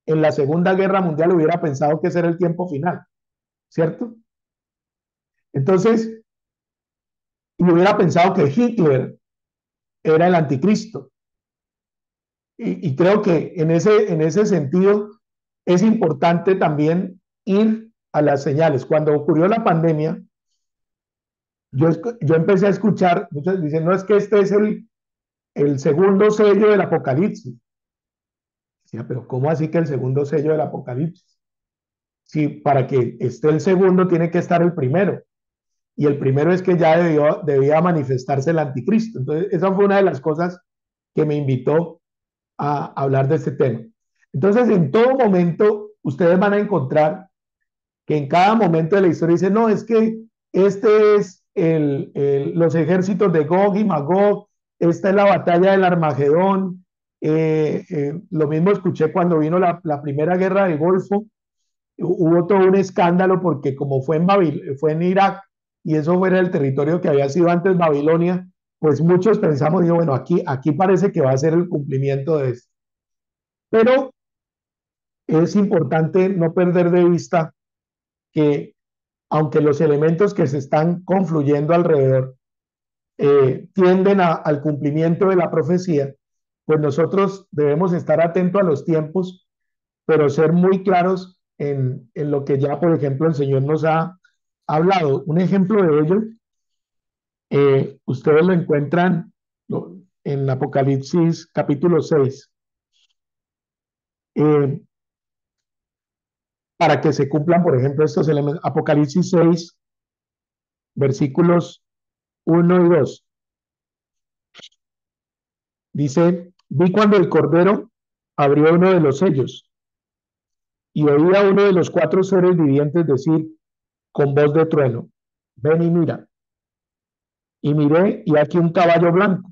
en la Segunda Guerra Mundial, hubiera pensado que ese era el tiempo final, ¿cierto? Entonces, y hubiera pensado que Hitler era el anticristo. Y creo que en ese sentido es importante también ir a las señales. Cuando ocurrió la pandemia, yo empecé a escuchar, muchos dicen, no es que este es el segundo sello del Apocalipsis. Decía, pero ¿cómo así que el segundo sello del Apocalipsis? Si para que esté el segundo tiene que estar el primero. Y el primero es que ya debía manifestarse el anticristo. Entonces, esa fue una de las cosas que me invitó a hablar de este tema. Entonces, en todo momento, ustedes van a encontrar que en cada momento de la historia dice, no, es que este es los ejércitos de Gog y Magog, esta es la batalla del Armagedón. Lo mismo escuché cuando vino la primera guerra del Golfo, hubo todo un escándalo porque como fue en Irak y eso fuera el territorio que había sido antes Babilonia, pues muchos pensamos, digo, bueno, aquí parece que va a ser el cumplimiento de esto. Pero es importante no perder de vista que aunque los elementos que se están confluyendo alrededor tienden al cumplimiento de la profecía, pues nosotros debemos estar atentos a los tiempos, pero ser muy claros en lo que ya, por ejemplo, el Señor nos ha hablado. Un ejemplo de ello, ustedes lo encuentran en Apocalipsis capítulo 6. Para que se cumplan, por ejemplo, estos elementos. Apocalipsis 6, versículos 1 y 2. Dice, vi cuando el Cordero abrió uno de los sellos y oía a uno de los cuatro seres vivientes decir con voz de trueno, ven y mira. Y miré, y aquí un caballo blanco,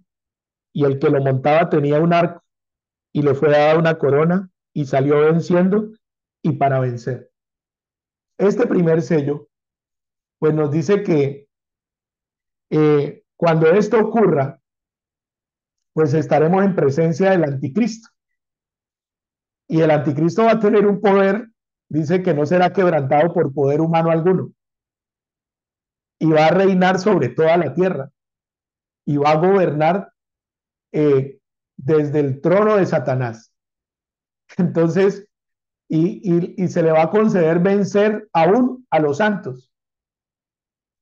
y el que lo montaba tenía un arco, y le fue dada una corona, y salió venciendo y para vencer. Este primer sello, pues nos dice que cuando esto ocurra, pues estaremos en presencia del anticristo. Y el anticristo va a tener un poder, dice que no será quebrantado por poder humano alguno, y va a reinar sobre toda la tierra, y va a gobernar desde el trono de Satanás. Entonces, y se le va a conceder vencer aún a los santos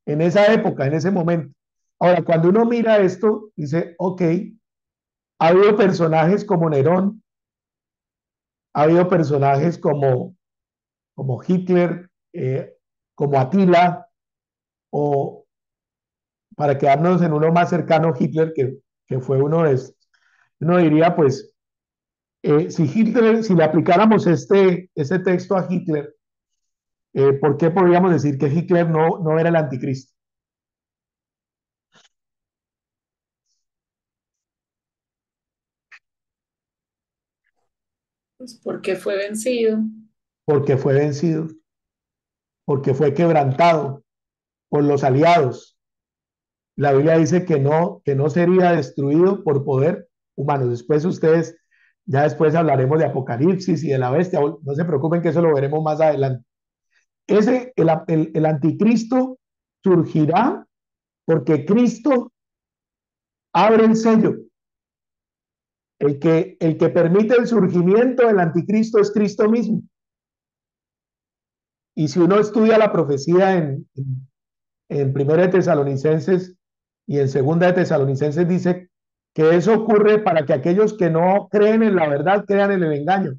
en esa época, en ese momento. Ahora, cuando uno mira esto, dice, ok, ha habido personajes como Nerón, ha habido personajes como Hitler, como Atila, o para quedarnos en uno más cercano, Hitler, que fue uno de estos. Uno diría, pues, si Hitler, si le aplicáramos este texto a Hitler, ¿por qué podríamos decir que Hitler no era el anticristo? Pues porque fue vencido. Porque fue vencido, porque fue quebrantado por los aliados. La Biblia dice que no sería destruido por poder humano. Después ustedes, ya después hablaremos de Apocalipsis y de la bestia. No se preocupen que eso lo veremos más adelante. El anticristo surgirá porque Cristo abre el sello. El que permite el surgimiento del anticristo es Cristo mismo. Y si uno estudia la profecía en Primera de Tesalonicenses y en Segunda de Tesalonicenses, dice que eso ocurre para que aquellos que no creen en la verdad crean en el engaño.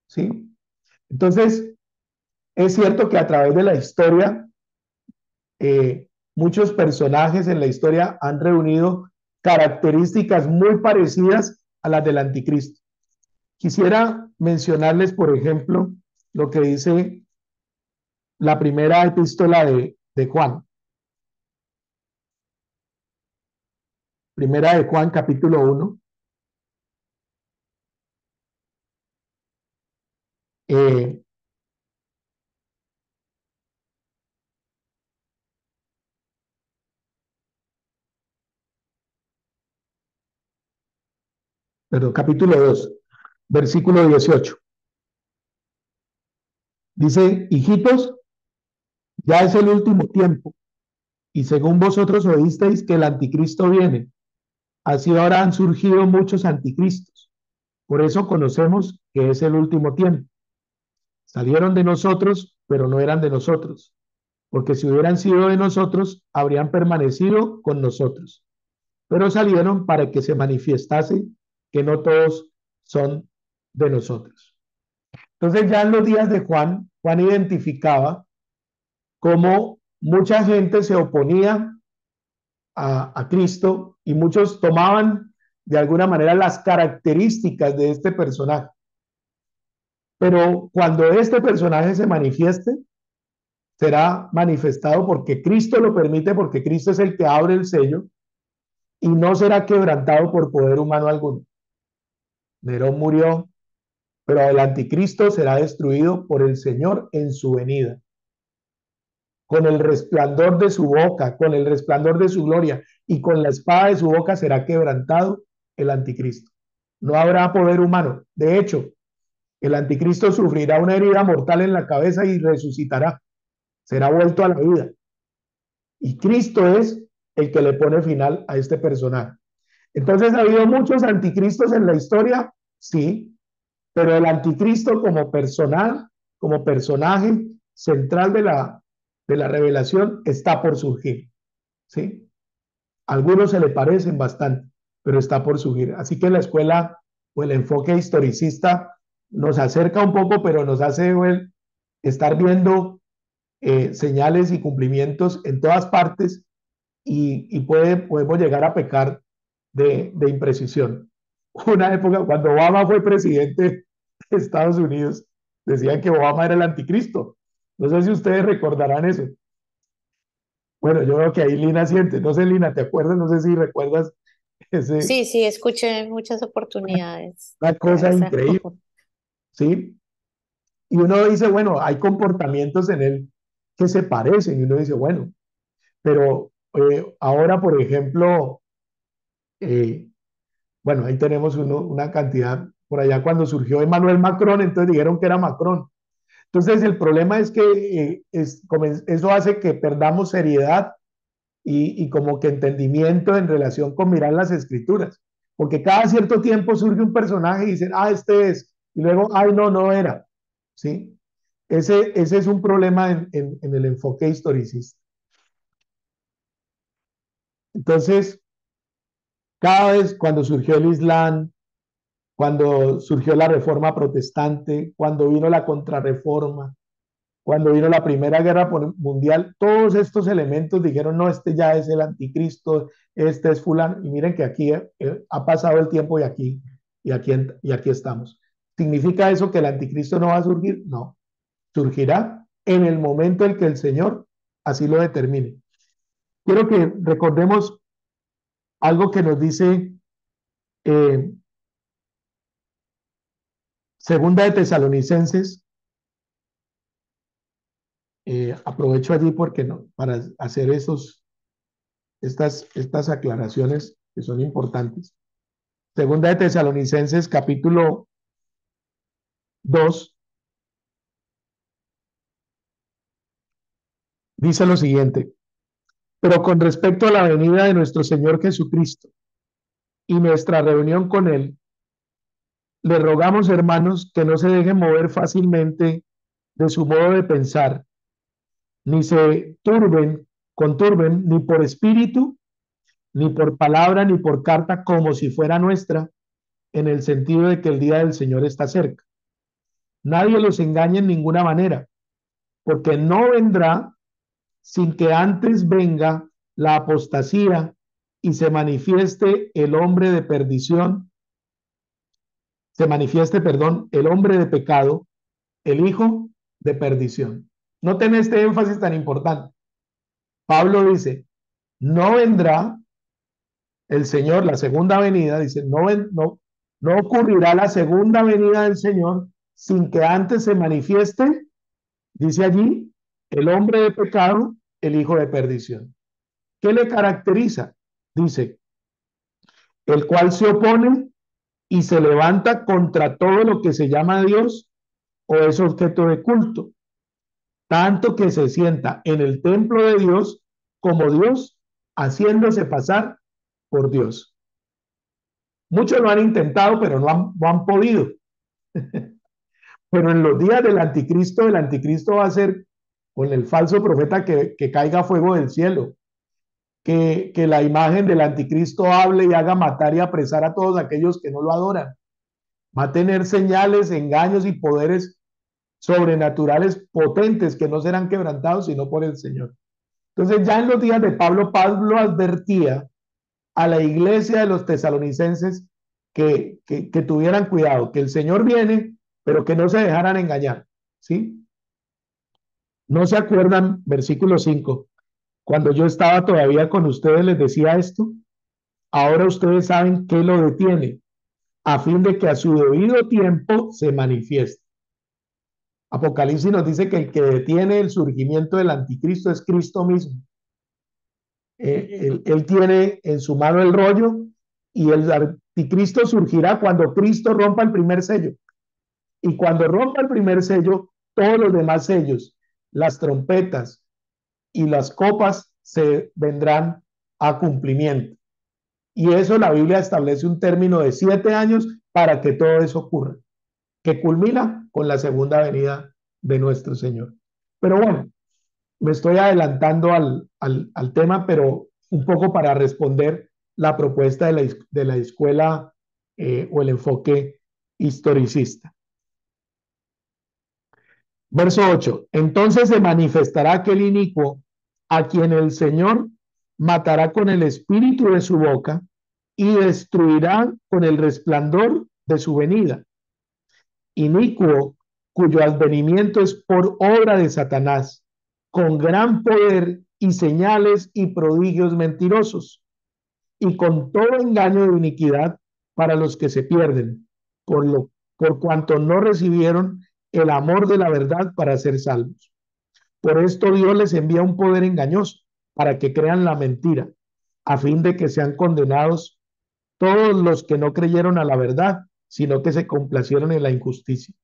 ¿Sí? Entonces, es cierto que a través de la historia, muchos personajes en la historia han reunido características muy parecidas a las del anticristo. Quisiera mencionarles, por ejemplo, lo que dice la primera epístola de Juan. Primera de Juan, capítulo 1. Eh, perdón, capítulo 2, versículo 18. Dice, hijitos, ya es el último tiempo, y según vosotros oísteis que el anticristo viene, así ahora han surgido muchos anticristos. Por eso conocemos que es el último tiempo. Salieron de nosotros, pero no eran de nosotros, porque si hubieran sido de nosotros, habrían permanecido con nosotros. Pero salieron para que se manifestase que no todos son de nosotros. Entonces ya en los días de Juan, Juan identificaba cómo mucha gente se oponía a Cristo y muchos tomaban de alguna manera las características de este personaje. Pero cuando este personaje se manifieste, será manifestado porque Cristo lo permite, porque Cristo es el que abre el sello y no será quebrantado por poder humano alguno. Nerón murió, pero el anticristo será destruido por el Señor en su venida. Con el resplandor de su boca, con el resplandor de su gloria y con la espada de su boca será quebrantado el anticristo. No habrá poder humano. De hecho, el anticristo sufrirá una herida mortal en la cabeza y resucitará. Será vuelto a la vida. Y Cristo es el que le pone final a este personaje. Entonces, ¿ha habido muchos anticristos en la historia? Sí, pero el anticristo como personal, como personaje central de la revelación está por surgir, ¿sí? Algunos se le parecen bastante, pero está por surgir. Así que la escuela o el enfoque historicista nos acerca un poco, pero nos hace estar viendo señales y cumplimientos en todas partes y podemos llegar a pecar de imprecisión. Una época, cuando Obama fue presidente de Estados Unidos, decían que Obama era el anticristo. No sé si ustedes recordarán eso. Bueno, yo veo que ahí Lina siente. No sé, Lina, ¿te acuerdas? No sé si recuerdas ese, Sí, sí, escuché en muchas oportunidades una de cosa esa. increíble, ¿sí? Y uno dice, bueno, hay comportamientos en él que se parecen. Y uno dice, bueno, pero ahora, por ejemplo, eh, bueno, ahí tenemos una cantidad, por allá cuando surgió Emmanuel Macron, entonces dijeron que era Macron. Entonces, el problema es que eso hace que perdamos seriedad y como que entendimiento en relación con mirar las escrituras. Porque cada cierto tiempo surge un personaje y dicen, ah, este es, y luego, ay, no, no era. ¿Sí? Ese es un problema en el enfoque historicista. Entonces, cada vez cuando surgió el Islam, cuando surgió la reforma protestante, cuando vino la contrarreforma, cuando vino la Primera Guerra Mundial, todos estos elementos dijeron, no, este ya es el anticristo, este es fulano, y miren que aquí ha pasado el tiempo y aquí estamos. ¿Significa eso que el anticristo no va a surgir? No, surgirá en el momento en que el Señor así lo determine. Quiero que recordemos algo que nos dice eh, Segunda de Tesalonicenses. Aprovecho allí porque no, para hacer estas aclaraciones que son importantes. Segunda de Tesalonicenses, capítulo 2, dice lo siguiente: pero con respecto a la venida de nuestro Señor Jesucristo y nuestra reunión con Él, le rogamos, hermanos, que no se dejen mover fácilmente de su modo de pensar, ni se conturben, ni por espíritu, ni por palabra, ni por carta, como si fuera nuestra, en el sentido de que el día del Señor está cerca. Nadie los engañe en ninguna manera, porque no vendrá sin que antes venga la apostasía y se manifieste el hombre de perdición, se manifieste, perdón, el hombre de pecado, el hijo de perdición. Noten este énfasis tan importante. Pablo dice, no vendrá el Señor, la segunda venida, dice, no ocurrirá la segunda venida del Señor sin que antes se manifieste, dice allí, el hombre de pecado, el hijo de perdición. ¿Qué le caracteriza? Dice, el cual se opone y se levanta contra todo lo que se llama Dios o es objeto de culto, tanto que se sienta en el templo de Dios como Dios, haciéndose pasar por Dios. Muchos lo han intentado, pero no han podido. Pero en los días del anticristo, el anticristo va a ser con el falso profeta que caiga fuego del cielo, que la imagen del anticristo hable y haga matar y apresar a todos aquellos que no lo adoran. Va a tener señales, engaños y poderes sobrenaturales potentes que no serán quebrantados sino por el Señor. Entonces ya en los días de Pablo, Pablo advertía a la iglesia de los tesalonicenses que tuvieran cuidado, que el Señor viene, pero que no se dejaran engañar. ¿Sí? ¿No se acuerdan, versículo 5, cuando yo estaba todavía con ustedes les decía esto? Ahora ustedes saben qué lo detiene, a fin de que a su debido tiempo se manifieste. Apocalipsis nos dice que el que detiene el surgimiento del anticristo es Cristo mismo. Él tiene en su mano el rollo y el anticristo surgirá cuando Cristo rompa el primer sello. Y cuando rompa el primer sello, todos los demás sellos, las trompetas y las copas se vendrán a cumplimiento. Y eso la Biblia establece un término de 7 años para que todo eso ocurra, que culmina con la segunda venida de nuestro Señor. Pero bueno, me estoy adelantando al tema, pero un poco para responder la propuesta de la escuela o el enfoque historicista. Verso 8. Entonces se manifestará aquel inicuo a quien el Señor matará con el espíritu de su boca y destruirá con el resplandor de su venida. Inicuo cuyo advenimiento es por obra de Satanás, con gran poder y señales y prodigios mentirosos, y con todo engaño de iniquidad para los que se pierden, por cuanto no recibieron el amor de la verdad para ser salvos. Por esto Dios les envía un poder engañoso para que crean la mentira, a fin de que sean condenados todos los que no creyeron a la verdad, sino que se complacieron en la injusticia.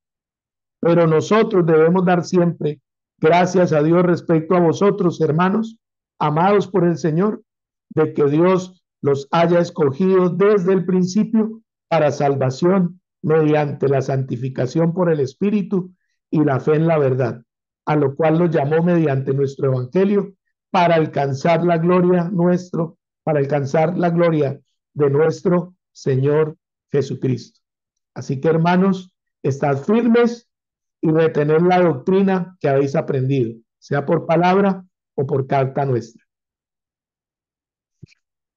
Pero nosotros debemos dar siempre gracias a Dios respecto a vosotros, hermanos, amados por el Señor, de que Dios los haya escogido desde el principio para salvación mediante la santificación por el Espíritu y la fe en la verdad, a lo cual los llamó mediante nuestro Evangelio para alcanzar la gloria nuestro, para alcanzar la gloria de nuestro Señor Jesucristo. Así que, hermanos, estad firmes y retener la doctrina que habéis aprendido, sea por palabra o por carta nuestra.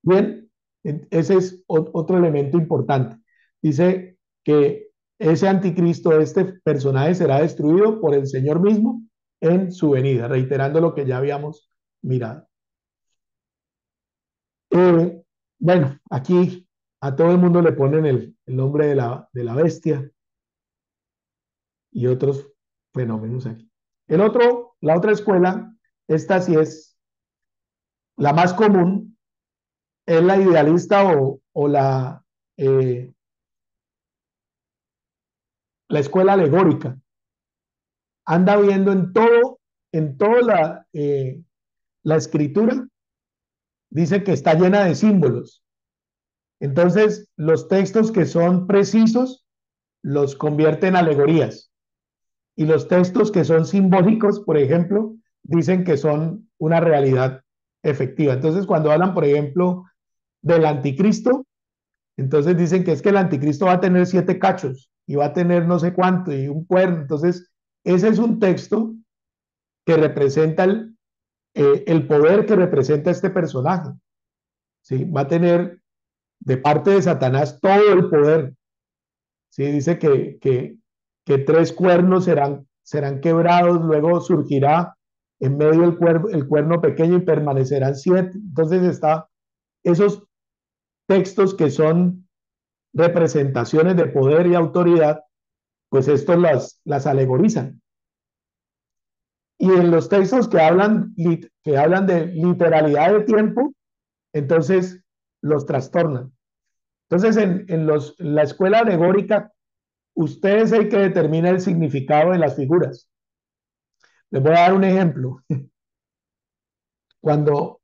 Bien, ese es otro elemento importante. Dice que ese anticristo, este personaje, será destruido por el Señor mismo en su venida, reiterando lo que ya habíamos mirado. Bueno, aquí a todo el mundo le ponen el nombre de la bestia y otros fenómenos aquí. La otra escuela, esta sí es la más común, es la idealista o la escuela alegórica. Anda viendo en toda la escritura, dice que está llena de símbolos. Entonces, los textos que son precisos los convierte en alegorías. Y los textos que son simbólicos, por ejemplo, dicen que son una realidad efectiva. Entonces, cuando hablan, por ejemplo, del anticristo, entonces dicen que es que el anticristo va a tener 7 cachos y va a tener no sé cuánto y un cuerno. Entonces, ese es un texto que representa el poder que representa este personaje. ¿Sí? Va a tener de parte de Satanás todo el poder. ¿Sí? Dice que 3 cuernos serán quebrados, luego surgirá en medio el cuerno pequeño y permanecerán 7. Entonces está esos textos que son representaciones de poder y autoridad, pues estos las alegorizan. Y en los textos que hablan de literalidad de tiempo, entonces los trastornan. Entonces, en la escuela alegórica, usted es el que determina el significado de las figuras. Les voy a dar un ejemplo.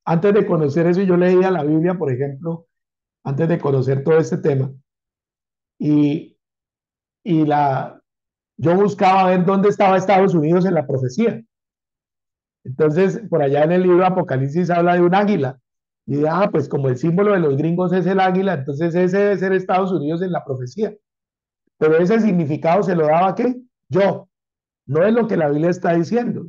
Antes de conocer eso, yo leía la Biblia, por ejemplo, antes de conocer todo este tema, y, y yo buscaba ver dónde estaba Estados Unidos en la profecía. Entonces, por allá en el libro Apocalipsis habla de un águila. Y dije, pues como el símbolo de los gringos es el águila, entonces ese debe ser Estados Unidos en la profecía. Pero ese significado se lo daba ¿qué? Yo. No es lo que la Biblia está diciendo,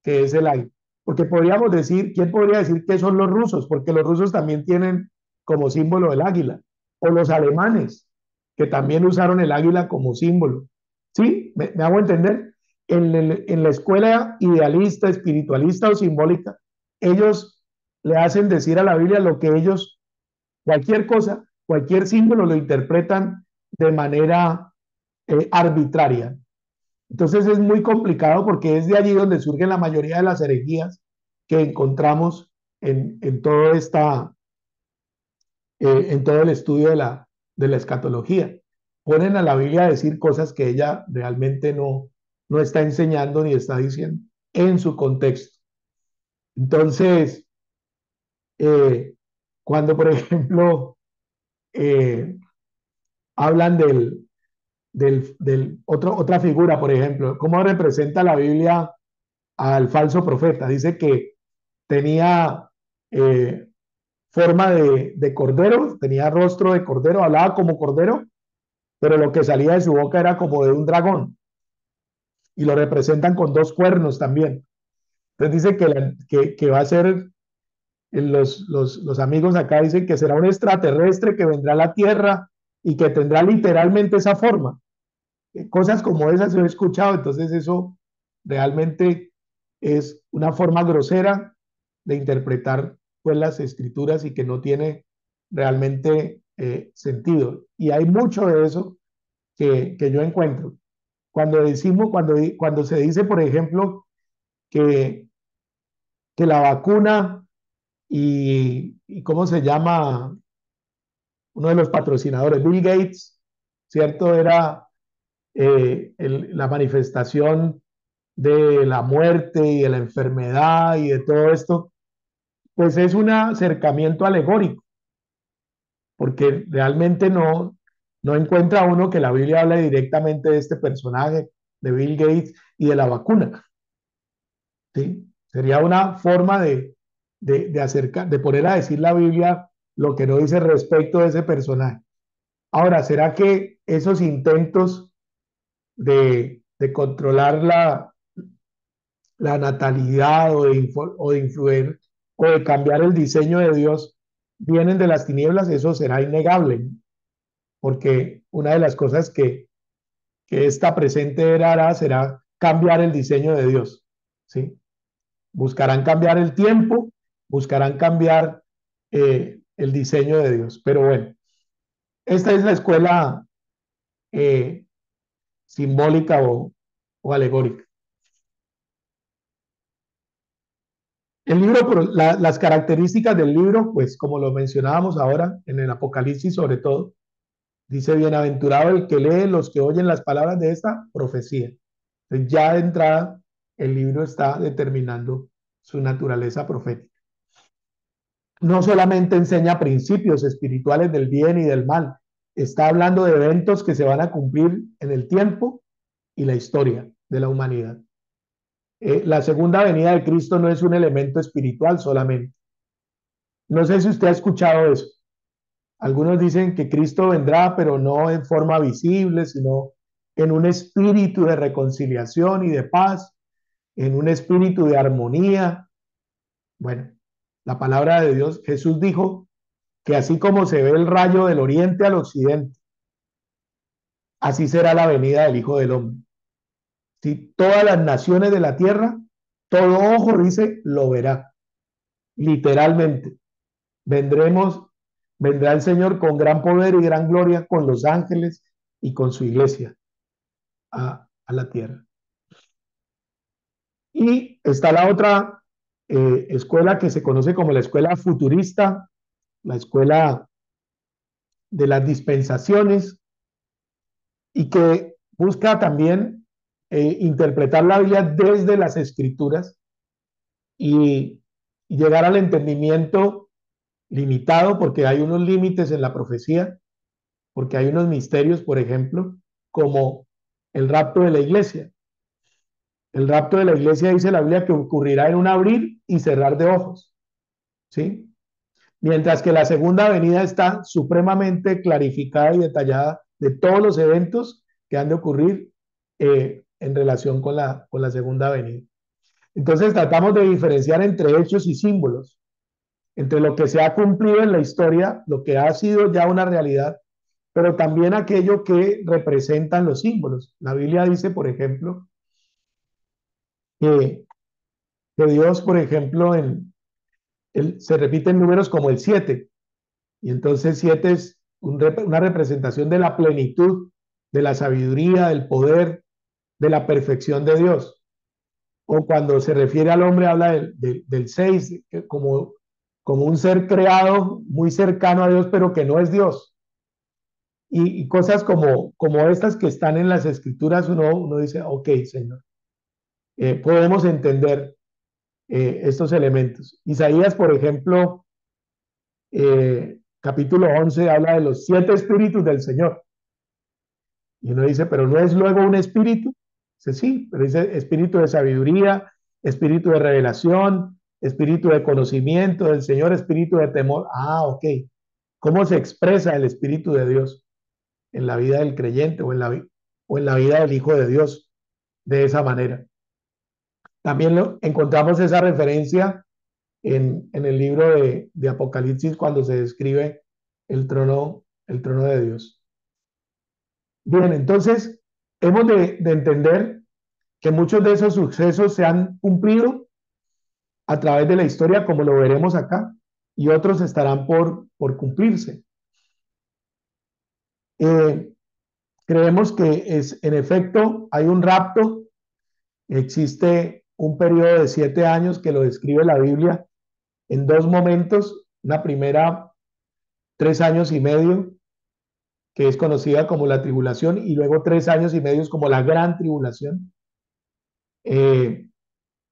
que es el águila. Porque podríamos decir, ¿quién podría decir que son los rusos? Porque los rusos también tienen como símbolo el águila. O los alemanes, que también usaron el águila como símbolo. ¿Sí? ¿Me hago entender? En la escuela idealista, espiritualista o simbólica, ellos le hacen decir a la Biblia lo que ellos, cualquier cosa, cualquier símbolo lo interpretan de manera arbitraria. Entonces es muy complicado porque es de allí donde surgen la mayoría de las herejías que encontramos en todo en todo el estudio de la escatología. Ponen a la Biblia a decir cosas que ella realmente no está enseñando ni está diciendo en su contexto. Entonces, cuando por ejemplo hablan otra figura, por ejemplo, ¿cómo representa la Biblia al falso profeta? Dice que tenía forma de cordero, tenía rostro de cordero, hablaba como cordero, pero lo que salía de su boca era como de un dragón. Y lo representan con 2 cuernos también. Entonces dice que va a ser, los amigos acá dicen que será un extraterrestre que vendrá a la Tierra y que tendrá literalmente esa forma. Cosas como esas yo he escuchado, entonces eso realmente es una forma grosera de interpretar pues las escrituras y que no tiene realmente sentido. Y hay mucho de eso que yo encuentro. Cuando decimos, cuando se dice, por ejemplo, que, que la vacuna y ¿cómo se llama? Uno de los patrocinadores, Bill Gates, ¿cierto? Era la manifestación de la muerte y de la enfermedad y de todo esto, pues es un acercamiento alegórico, porque realmente no encuentra uno que la Biblia habla directamente de este personaje, de Bill Gates y de la vacuna, ¿sí? Sería una forma de acercar, de poner a decir la Biblia lo que no dice respecto de ese personaje. Ahora, ¿será que esos intentos de controlar la natalidad o de influir o de cambiar el diseño de Dios vienen de las tinieblas? Eso será innegable, ¿no? Porque una de las cosas que esta presente era hará será cambiar el diseño de Dios, ¿sí? Buscarán cambiar el tiempo, buscarán cambiar el diseño de Dios. Pero bueno, esta es la escuela eh, simbólica o alegórica. El libro, las características del libro, pues como lo mencionábamos ahora en el Apocalipsis sobre todo, dice, bienaventurado el que lee, los que oyen las palabras de esta profecía. Entonces, ya de entrada, el libro está determinando su naturaleza profética. No solamente enseña principios espirituales del bien y del mal, está hablando de eventos que se van a cumplir en el tiempo y la historia de la humanidad. La segunda venida de Cristo no es un elemento espiritual solamente. No sé si usted ha escuchado eso. Algunos dicen que Cristo vendrá, pero no en forma visible, sino en un espíritu de reconciliación y de paz, en un espíritu de armonía. Bueno, la palabra de Dios, Jesús dijo que así como se ve el rayo del oriente al occidente, así será la venida del Hijo del Hombre. Si todas las naciones de la tierra, todo ojo, dice, lo verá. Literalmente, vendrá el Señor con gran poder y gran gloria con los ángeles y con su iglesia a la tierra. Y está la otra escuela que se conoce como la escuela futurista, la escuela de las dispensaciones, y que busca también interpretar la Biblia desde las escrituras y llegar al entendimiento limitado, porque hay unos límites en la profecía, porque hay unos misterios, por ejemplo, como el rapto de la iglesia. El rapto de la iglesia dice la Biblia que ocurrirá en un abrir y cerrar de ojos, ¿sí? Mientras que la segunda venida está supremamente clarificada y detallada de todos los eventos que han de ocurrir en relación con la segunda venida. Entonces tratamos de diferenciar entre hechos y símbolos, entre lo que se ha cumplido en la historia, lo que ha sido ya una realidad, pero también aquello que representan los símbolos. La Biblia dice, por ejemplo, que, que Dios, por ejemplo, se repiten números como el 7, y entonces 7 es una representación de la plenitud, de la sabiduría, del poder, de la perfección de Dios. O cuando se refiere al hombre, habla del 6 como un ser creado muy cercano a Dios, pero que no es Dios. Y cosas como estas que están en las escrituras, uno dice, ok, Señor, podemos entender estos elementos. Isaías, por ejemplo, capítulo 11 habla de los 7 espíritus del Señor. Y uno dice, pero ¿no es luego un espíritu? Dice, sí, pero dice espíritu de sabiduría, espíritu de revelación, espíritu de conocimiento del Señor, espíritu de temor. Ah, ok. ¿Cómo se expresa el espíritu de Dios en la vida del creyente o en la vida del Hijo de Dios de esa manera? También encontramos esa referencia en el libro de Apocalipsis cuando se describe el trono de Dios. Bien, entonces hemos de entender que muchos de esos sucesos se han cumplido a través de la historia, como lo veremos acá, y otros estarán por cumplirse. Eh, Creemos que en efecto hay un rapto, existe un periodo de 7 años que lo describe la Biblia en dos momentos. Una primera, 3 años y medio, que es conocida como la tribulación, y luego 3 años y medio como la gran tribulación, eh,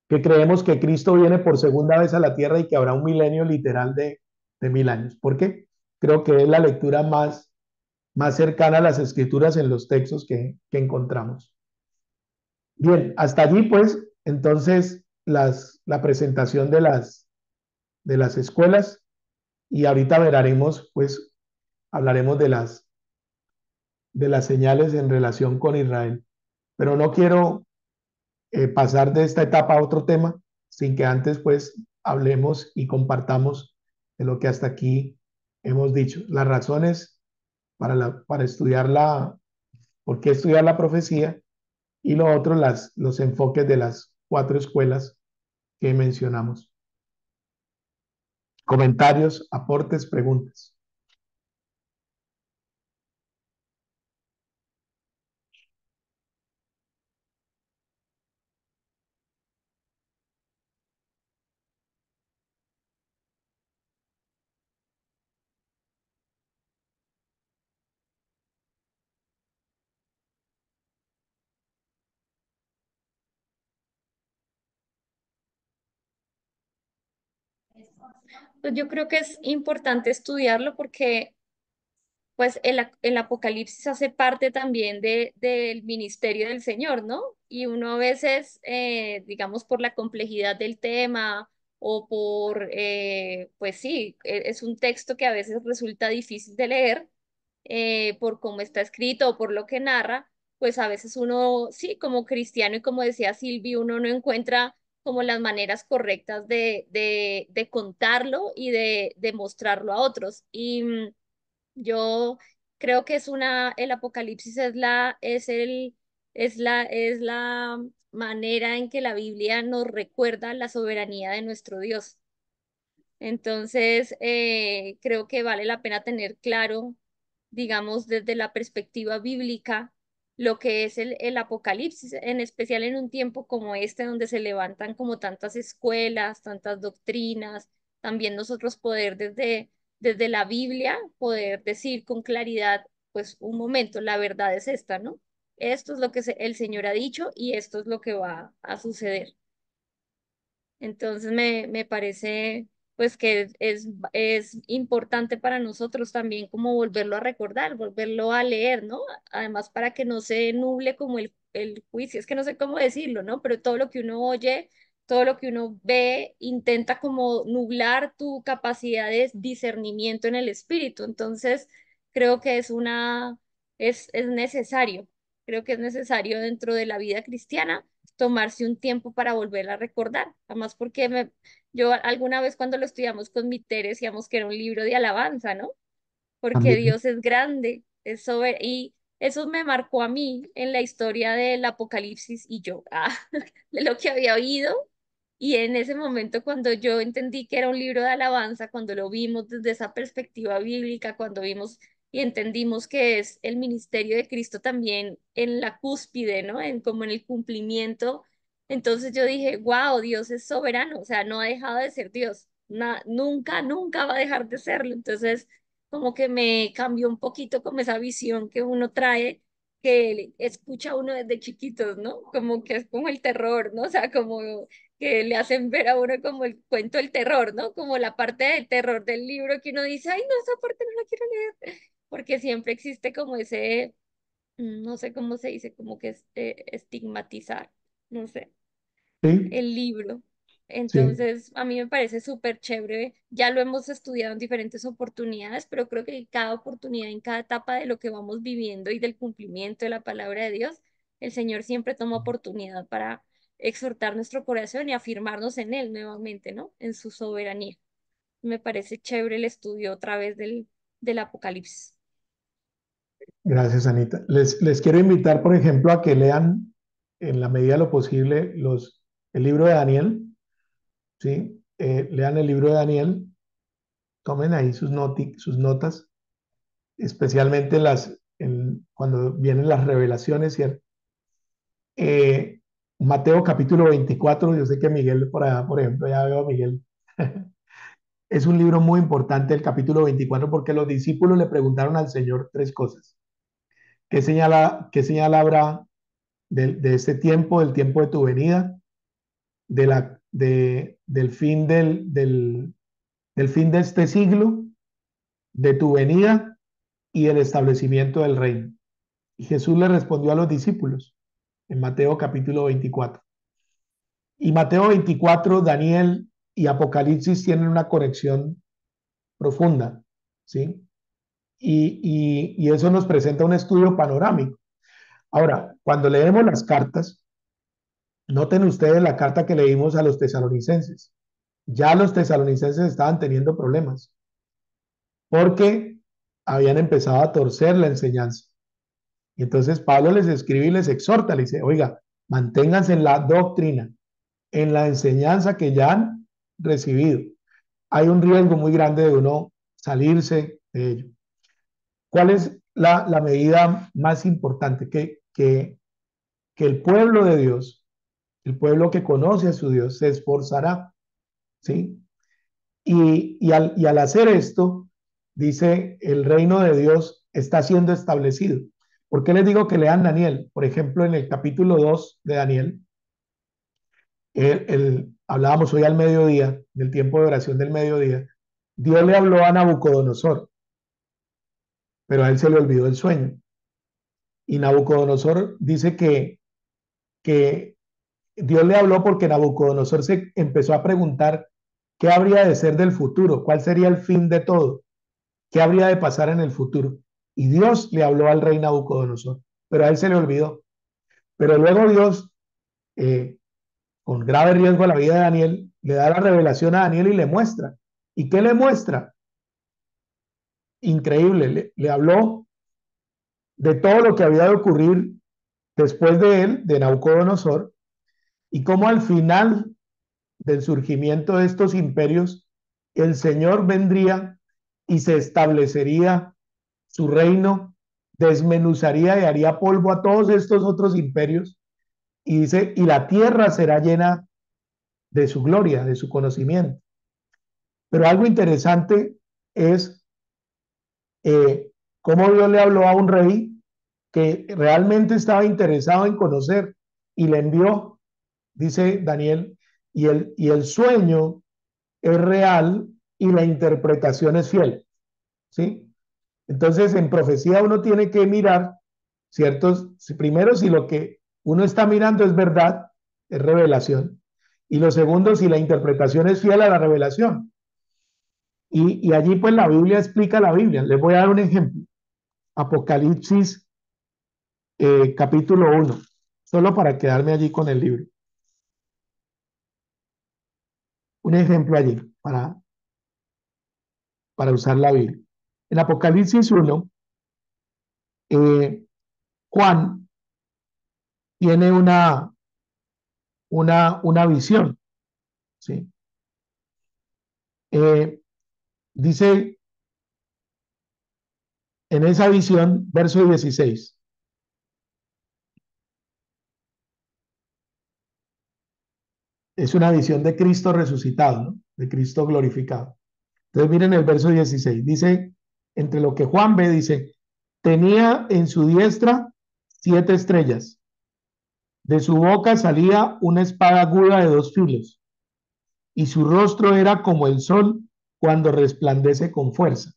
que creemos que Cristo viene por segunda vez a la tierra y que habrá un milenio literal de 1000 años. ¿Por qué? Creo que es la lectura más cercana a las escrituras en los textos que encontramos. Bien, hasta allí pues, entonces, la presentación de las escuelas, y ahorita veremos, pues, hablaremos de las señales en relación con Israel. Pero no quiero pasar de esta etapa a otro tema sin que antes, pues, hablemos y compartamos de lo que hasta aquí hemos dicho. Las razones para estudiar por qué estudiar la profecía, y lo otro, los enfoques de las 4 escuelas que mencionamos. Comentarios, aportes, preguntas. Pues yo creo que es importante estudiarlo porque pues el Apocalipsis hace parte también del ministerio del Señor, ¿no? Y uno a veces, digamos, por la complejidad del tema o pues sí, es un texto que a veces resulta difícil de leer por cómo está escrito o por lo que narra, pues a veces uno, sí, como cristiano y como decía Silvi, uno no encuentra como las maneras correctas de contarlo y de mostrarlo a otros. Yo creo que el Apocalipsis es la manera en que la Biblia nos recuerda la soberanía de nuestro Dios. Entonces, creo que vale la pena tener claro, digamos, desde la perspectiva bíblica, lo que es el Apocalipsis, en especial en un tiempo como este, donde se levantan como tantas escuelas, tantas doctrinas, también nosotros poder desde la Biblia, poder decir con claridad, pues un momento, la verdad es esta, ¿no? Esto es lo que el Señor ha dicho y esto es lo que va a suceder. Entonces me parece pues que es importante para nosotros también como volverlo a recordar, volverlo a leer, ¿no? Además para que no se nuble como el juicio, es que no sé cómo decirlo, ¿no? Pero todo lo que uno oye, todo lo que uno ve, intenta como nublar tu capacidad de discernimiento en el espíritu. Entonces creo que es necesario, creo que es necesario dentro de la vida cristiana tomarse un tiempo para volver a recordar. Además, porque yo alguna vez cuando lo estudiamos con mi Tere decíamos que era un libro de alabanza, ¿no? Porque También. Dios es grande, es soberano, y eso me marcó a mí en la historia del Apocalipsis y yo, de lo que había oído. Y en ese momento, cuando yo entendí que era un libro de alabanza, cuando lo vimos desde esa perspectiva bíblica, cuando vimos y entendimos que es el ministerio de Cristo también en la cúspide, ¿no? Como en el cumplimiento. Entonces yo dije, wow, Dios es soberano, o sea, no ha dejado de ser Dios, nunca, nunca va a dejar de serlo. Entonces, como que me cambió un poquito como esa visión que uno trae, que escucha uno desde chiquitos, ¿no? Como que es como el terror, ¿no? O sea, como que le hacen ver a uno como el cuento del terror, ¿no? Como la parte del terror del libro que uno dice, ay, no, esa parte no la quiero leer, porque siempre existe como ese, no sé cómo se dice, como que es estigmatizar, no sé, Sí, el libro. sí, Entonces, a mí me parece súper chévere. Ya lo hemos estudiado en diferentes oportunidades, pero creo que en cada oportunidad, en cada etapa de lo que vamos viviendo y del cumplimiento de la palabra de Dios, el Señor siempre toma oportunidad para exhortar nuestro corazón y afirmarnos en Él nuevamente, ¿no? En su soberanía. Me parece chévere el estudio otra vez del Apocalipsis. gracias, Anita. Les quiero invitar, por ejemplo, a que lean en la medida de lo posible el libro de Daniel. ¿sí? Lean el libro de Daniel, tomen ahí sus notas, especialmente cuando vienen las revelaciones, ¿cierto? Eh, Mateo capítulo 24, yo sé que Miguel por allá, por ejemplo, ya veo a Miguel. Es un libro muy importante, el capítulo 24, porque los discípulos le preguntaron al Señor tres cosas. ¿Qué señal habrá de este tiempo, del tiempo de tu venida, del fin del fin de este siglo, de tu venida y el establecimiento del reino? Y Jesús le respondió a los discípulos en Mateo capítulo 24. Y Mateo 24, Daniel y Apocalipsis tienen una conexión profunda, ¿sí? Y eso nos presenta un estudio panorámico. Ahora, cuando leemos las cartas, noten ustedes la carta que leímos a los tesalonicenses. Ya los tesalonicenses estaban teniendo problemas porque habían empezado a torcer la enseñanza. Y entonces Pablo les escribe y les exhorta, les dice, oiga, manténganse en la doctrina, en la enseñanza que ya han recibido. Hay un riesgo muy grande de uno salirse de ello. ¿Cuál es la medida más importante? Que el pueblo de Dios, el pueblo que conoce a su Dios, se esforzará, ¿sí? Y al hacer esto, dice, el reino de Dios está siendo establecido. ¿Por qué les digo que lean Daniel? Por ejemplo, en el capítulo 2 de Daniel, hablábamos hoy al mediodía, del tiempo de oración del mediodía, Dios le habló a Nabucodonosor, pero a él se le olvidó el sueño. Y Nabucodonosor dice que Dios le habló porque Nabucodonosor se empezó a preguntar qué habría de ser del futuro, cuál sería el fin de todo, qué habría de pasar en el futuro. Y Dios le habló al rey Nabucodonosor, pero a él se le olvidó. Pero luego Dios, eh, con grave riesgo a la vida de Daniel, le da la revelación a Daniel y le muestra. ¿Y qué le muestra? Increíble, le habló de todo lo que había de ocurrir después de él, de Nabucodonosor, y cómo al final del surgimiento de estos imperios, el Señor vendría y se establecería su reino, desmenuzaría y haría polvo a todos estos otros imperios, y dice, y la tierra será llena de su gloria, de su conocimiento. Pero algo interesante es cómo Dios le habló a un rey que realmente estaba interesado en conocer y le envió, dice Daniel, y el sueño es real y la interpretación es fiel, ¿sí? Entonces, en profecía uno tiene que mirar ciertos, primero, si lo que uno está mirando es verdad, es revelación, y lo segundo, si la interpretación es fiel a la revelación. Y allí pues la Biblia explica la Biblia. Les voy a dar un ejemplo. Apocalipsis capítulo 1, solo para quedarme allí con el libro. Un ejemplo allí para usar la Biblia. En Apocalipsis 1, Juan tiene una visión, ¿sí? Dice en esa visión, verso 16, es una visión de Cristo resucitado, ¿no? De Cristo glorificado. Entonces miren el verso 16, dice, entre lo que Juan ve, dice, tenía en su diestra 7 estrellas, de su boca salía una espada aguda de 2 filos, y su rostro era como el sol cuando resplandece con fuerza.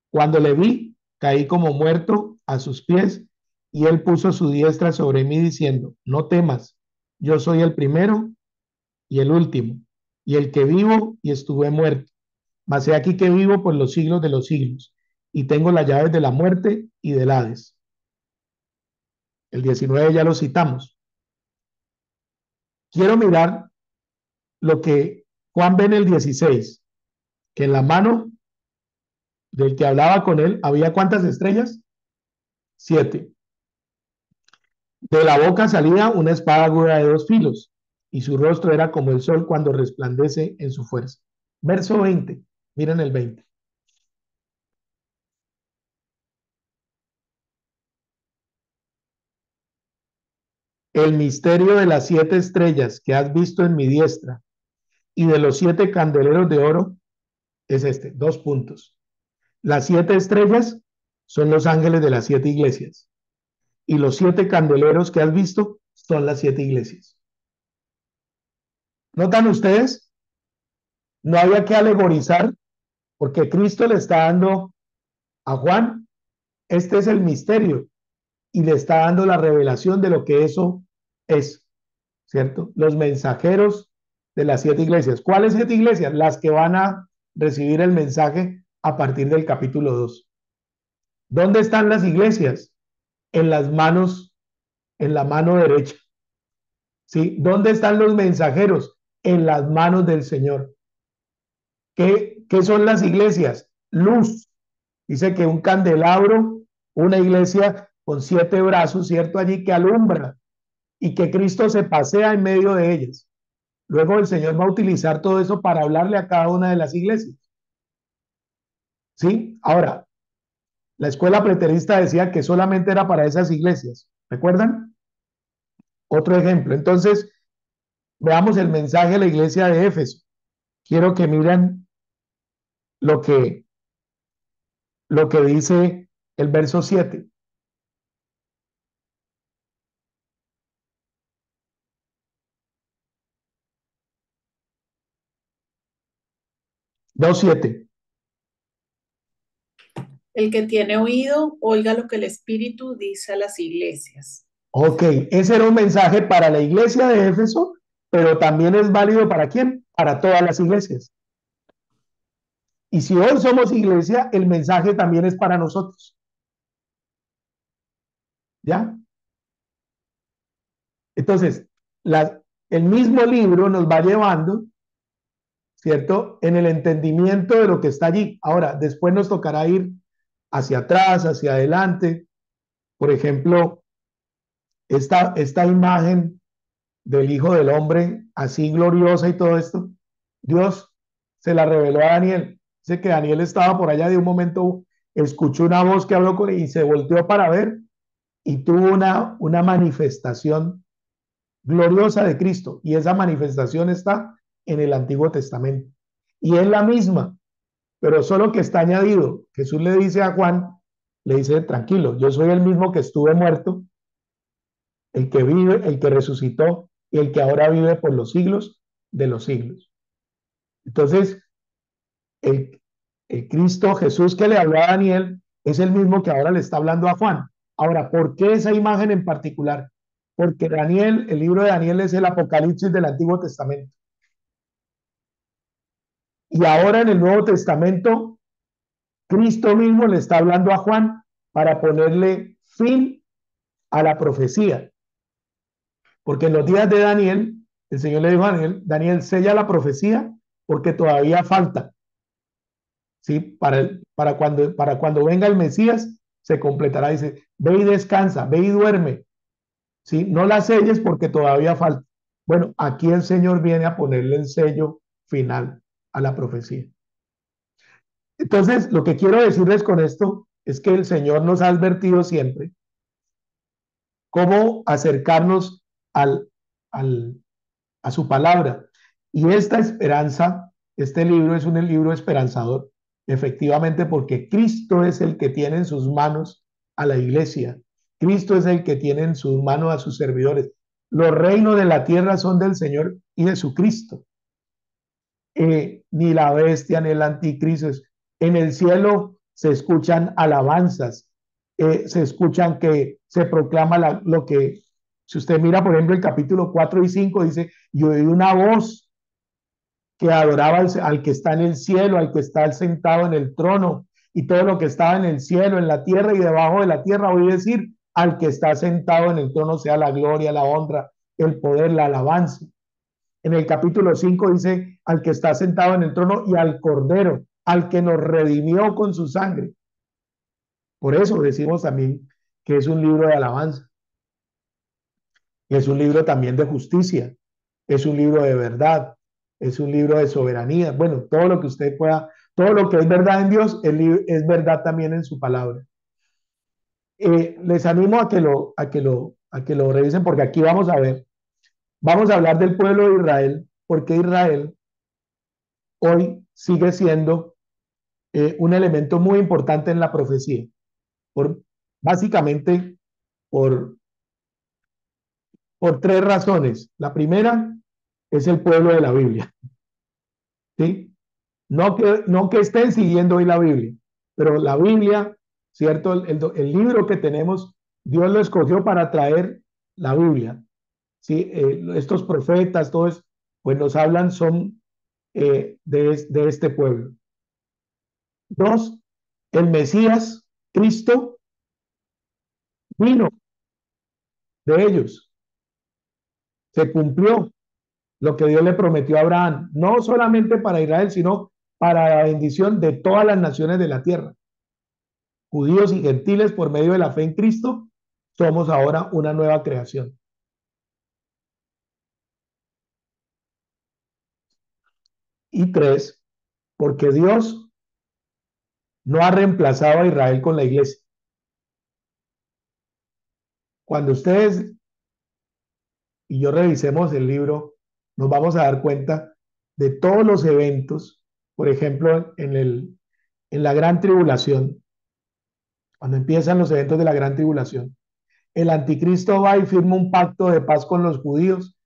Cuando le vi, caí como muerto a sus pies, y él puso su diestra sobre mí diciendo, no temas, yo soy el primero y el último, y el que vivo y estuve muerto. Mas he aquí que vivo por los siglos de los siglos, y tengo las llaves de la muerte y del Hades. El 19 ya lo citamos. Quiero mirar lo que Juan ve en el 16, que en la mano del que hablaba con él había ¿cuántas estrellas? 7. De la boca salía una espada aguda de 2 filos, y su rostro era como el sol cuando resplandece en su fuerza. Verso 20, miren el 20. El misterio de las 7 estrellas que has visto en mi diestra y de los 7 candeleros de oro es este, 2 puntos. Las 7 estrellas son los ángeles de las 7 iglesias y los 7 candeleros que has visto son las 7 iglesias. ¿Notan ustedes? No había que alegorizar porque Cristo le está dando a Juan, este es el misterio y le está dando la revelación de lo que eso es, ¿cierto? Los mensajeros de las 7 iglesias. ¿Cuáles 7 iglesias? Las que van a recibir el mensaje a partir del capítulo 2. ¿Dónde están las iglesias? En las manos, en la mano derecha. ¿Sí? ¿Dónde están los mensajeros? En las manos del Señor. ¿Qué son las iglesias? Luz. Dice que un candelabro, una iglesia con 7 brazos, ¿cierto? Allí que alumbra y que Cristo se pasea en medio de ellas. Luego el Señor va a utilizar todo eso para hablarle a cada una de las iglesias. ¿Sí? Ahora, la escuela preterista decía que solamente era para esas iglesias. ¿Recuerdan? Otro ejemplo. Entonces, veamos el mensaje de la iglesia de Éfeso. Quiero que miren lo que, lo que dice el verso 7. 2:7. El que tiene oído, oiga lo que el Espíritu dice a las iglesias. Ok, ese era un mensaje para la iglesia de Éfeso, pero también es válido para quién? Para todas las iglesias. Y si hoy somos iglesia, el mensaje también es para nosotros. ¿Ya? Entonces, el mismo libro nos va llevando, ¿cierto? En el entendimiento de lo que está allí. Ahora, después nos tocará ir hacia atrás, hacia adelante. Por ejemplo, esta imagen del Hijo del Hombre, así gloriosa y todo esto, Dios se la reveló a Daniel. Dice que Daniel estaba por allá, de un momento escuchó una voz que habló con él y se volteó para ver y tuvo una manifestación gloriosa de Cristo. Y esa manifestación está en el Antiguo Testamento. Y es la misma, pero solo que está añadido. Jesús le dice a Juan, le dice, tranquilo, yo soy el mismo que estuve muerto, el que vive, el que resucitó y el que ahora vive por los siglos de los siglos. Entonces, el, el Cristo Jesús que le habló a Daniel es el mismo que ahora le está hablando a Juan. Ahora, ¿por qué esa imagen en particular? Porque Daniel, el libro de Daniel es el Apocalipsis del Antiguo Testamento. Y ahora en el Nuevo Testamento, Cristo mismo le está hablando a Juan para ponerle fin a la profecía. Porque en los días de Daniel, el Señor le dijo a Daniel, Daniel, sella la profecía porque todavía falta. ¿Sí? Para cuando venga el Mesías, se completará. Dice, ve y descansa, ve y duerme. ¿Sí? No la selles porque todavía falta. Bueno, aquí el Señor viene a ponerle el sello final a la profecía. Entonces, lo que quiero decirles con esto es que el Señor nos ha advertido siempre cómo acercarnos al, al, a su palabra. Y esta esperanza, este libro es un libro esperanzador, efectivamente, porque Cristo es el que tiene en sus manos a la iglesia. Cristo es el que tiene en sus manos a sus servidores. Los reinos de la tierra son del Señor y de su Cristo. Ni la bestia, ni el anticristo. En el cielo se escuchan alabanzas, se escuchan que se proclama lo que, si usted mira, por ejemplo, el capítulo 4 y 5, dice, yo oí una voz que adoraba al que está en el cielo, al que está sentado en el trono, y todo lo que estaba en el cielo, en la tierra y debajo de la tierra, oí decir, al que está sentado en el trono sea la gloria, la honra, el poder, la alabanza. En el capítulo 5 dice, al que está sentado en el trono y al Cordero, al que nos redimió con su sangre. Por eso decimos también que es un libro de alabanza. Y es un libro también de justicia. es un libro de verdad, es un libro de soberanía. Bueno, todo lo que usted pueda, todo lo que es verdad en Dios es verdad también en su palabra. Les animo a que lo revisen porque aquí vamos a hablar del pueblo de Israel, porque Israel hoy sigue siendo un elemento muy importante en la profecía, básicamente por, por tres razones. La primera es el pueblo de la Biblia, ¿sí? No que estén siguiendo hoy la Biblia, pero la Biblia, ¿cierto? El libro que tenemos, Dios lo escogió para traer la Biblia, ¿sí? Estos profetas, todos, pues nos hablan, son de este pueblo. Dos, el Mesías, Cristo, vino de ellos, se cumplió lo que Dios le prometió a Abraham, no solamente para Israel, sino para la bendición de todas las naciones de la tierra. Judíos y gentiles, por medio de la fe en Cristo, somos ahora una nueva creación. Y tres, porque Dios no ha reemplazado a Israel con la iglesia. Cuando ustedes y yo revisemos el libro, nos vamos a dar cuenta de todos los eventos, por ejemplo, en la gran tribulación, cuando empiezan los eventos de la gran tribulación, el anticristo va y firma un pacto de paz con los judíos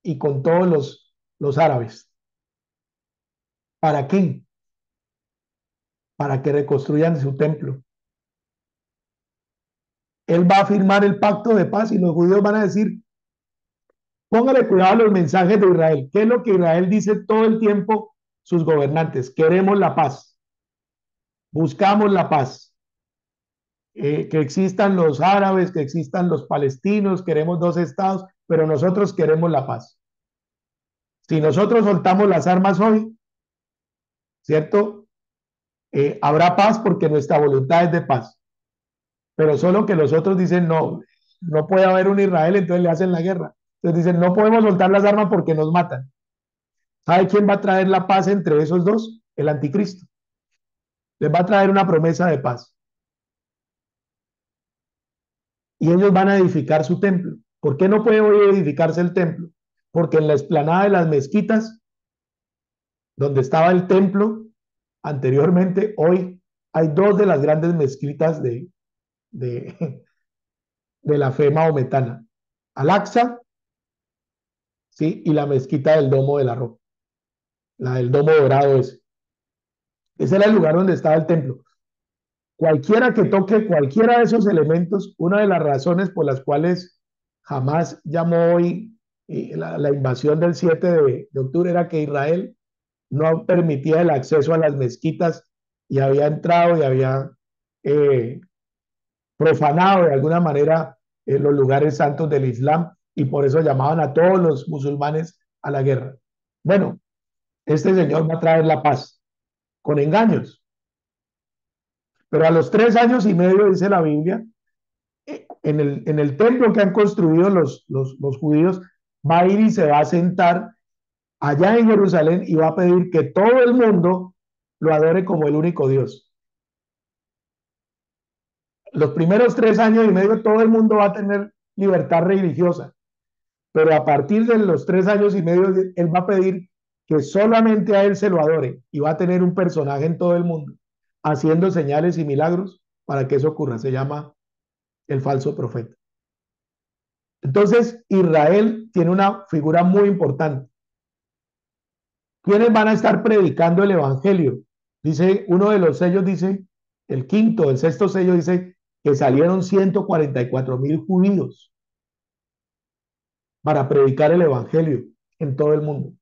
y con todos los árabes. ¿Para qué? Para que reconstruyan su templo. Él va a firmar el pacto de paz y los judíos van a decir, póngale cuidado a los mensajes de Israel. ¿Qué es lo que Israel dice todo el tiempo sus gobernantes? Queremos la paz, buscamos la paz. Que existan los árabes, que existan los palestinos, queremos dos estados, pero nosotros queremos la paz. Si nosotros soltamos las armas hoy, ¿cierto? Habrá paz porque nuestra voluntad es de paz. Pero solo que los otros dicen, no, no puede haber un Israel, entonces le hacen la guerra. Entonces dicen, no podemos soltar las armas porque nos matan. ¿Sabe quién va a traer la paz entre esos dos? El anticristo. Les va a traer una promesa de paz. Y ellos van a edificar su templo. ¿Por qué no puede hoy edificarse el templo? Porque en la explanada de las mezquitas, donde estaba el templo anteriormente, hoy hay dos de las grandes mezquitas de, de la fe maometana. Al-Aqsa, ¿sí? Y la mezquita del Domo de la Roca, la del Domo Dorado ese. Ese era el lugar donde estaba el templo. Cualquiera que toque cualquiera de esos elementos, una de las razones por las cuales jamás llamó hoy la invasión del 7 de octubre era que Israel no permitía el acceso a las mezquitas y había entrado y había profanado de alguna manera los lugares santos del Islam y por eso llamaban a todos los musulmanes a la guerra. Bueno, este señor va a traer la paz con engaños, pero a los 3 años y medio, dice la Biblia, en el templo que han construido los judíos, va a ir y se va a sentar allá en Jerusalén y va a pedir que todo el mundo lo adore como el único Dios. Los primeros 3 años y medio todo el mundo va a tener libertad religiosa, pero a partir de los 3 años y medio él va a pedir que solamente a él se lo adore y va a tener un personaje en todo el mundo haciendo señales y milagros para que eso ocurra. Se llama el falso profeta. Entonces, Israel tiene una figura muy importante. ¿Quiénes van a estar predicando el evangelio? Dice, uno de los sellos dice, el quinto, el sexto sello dice que salieron 144,000 judíos para predicar el evangelio en todo el mundo.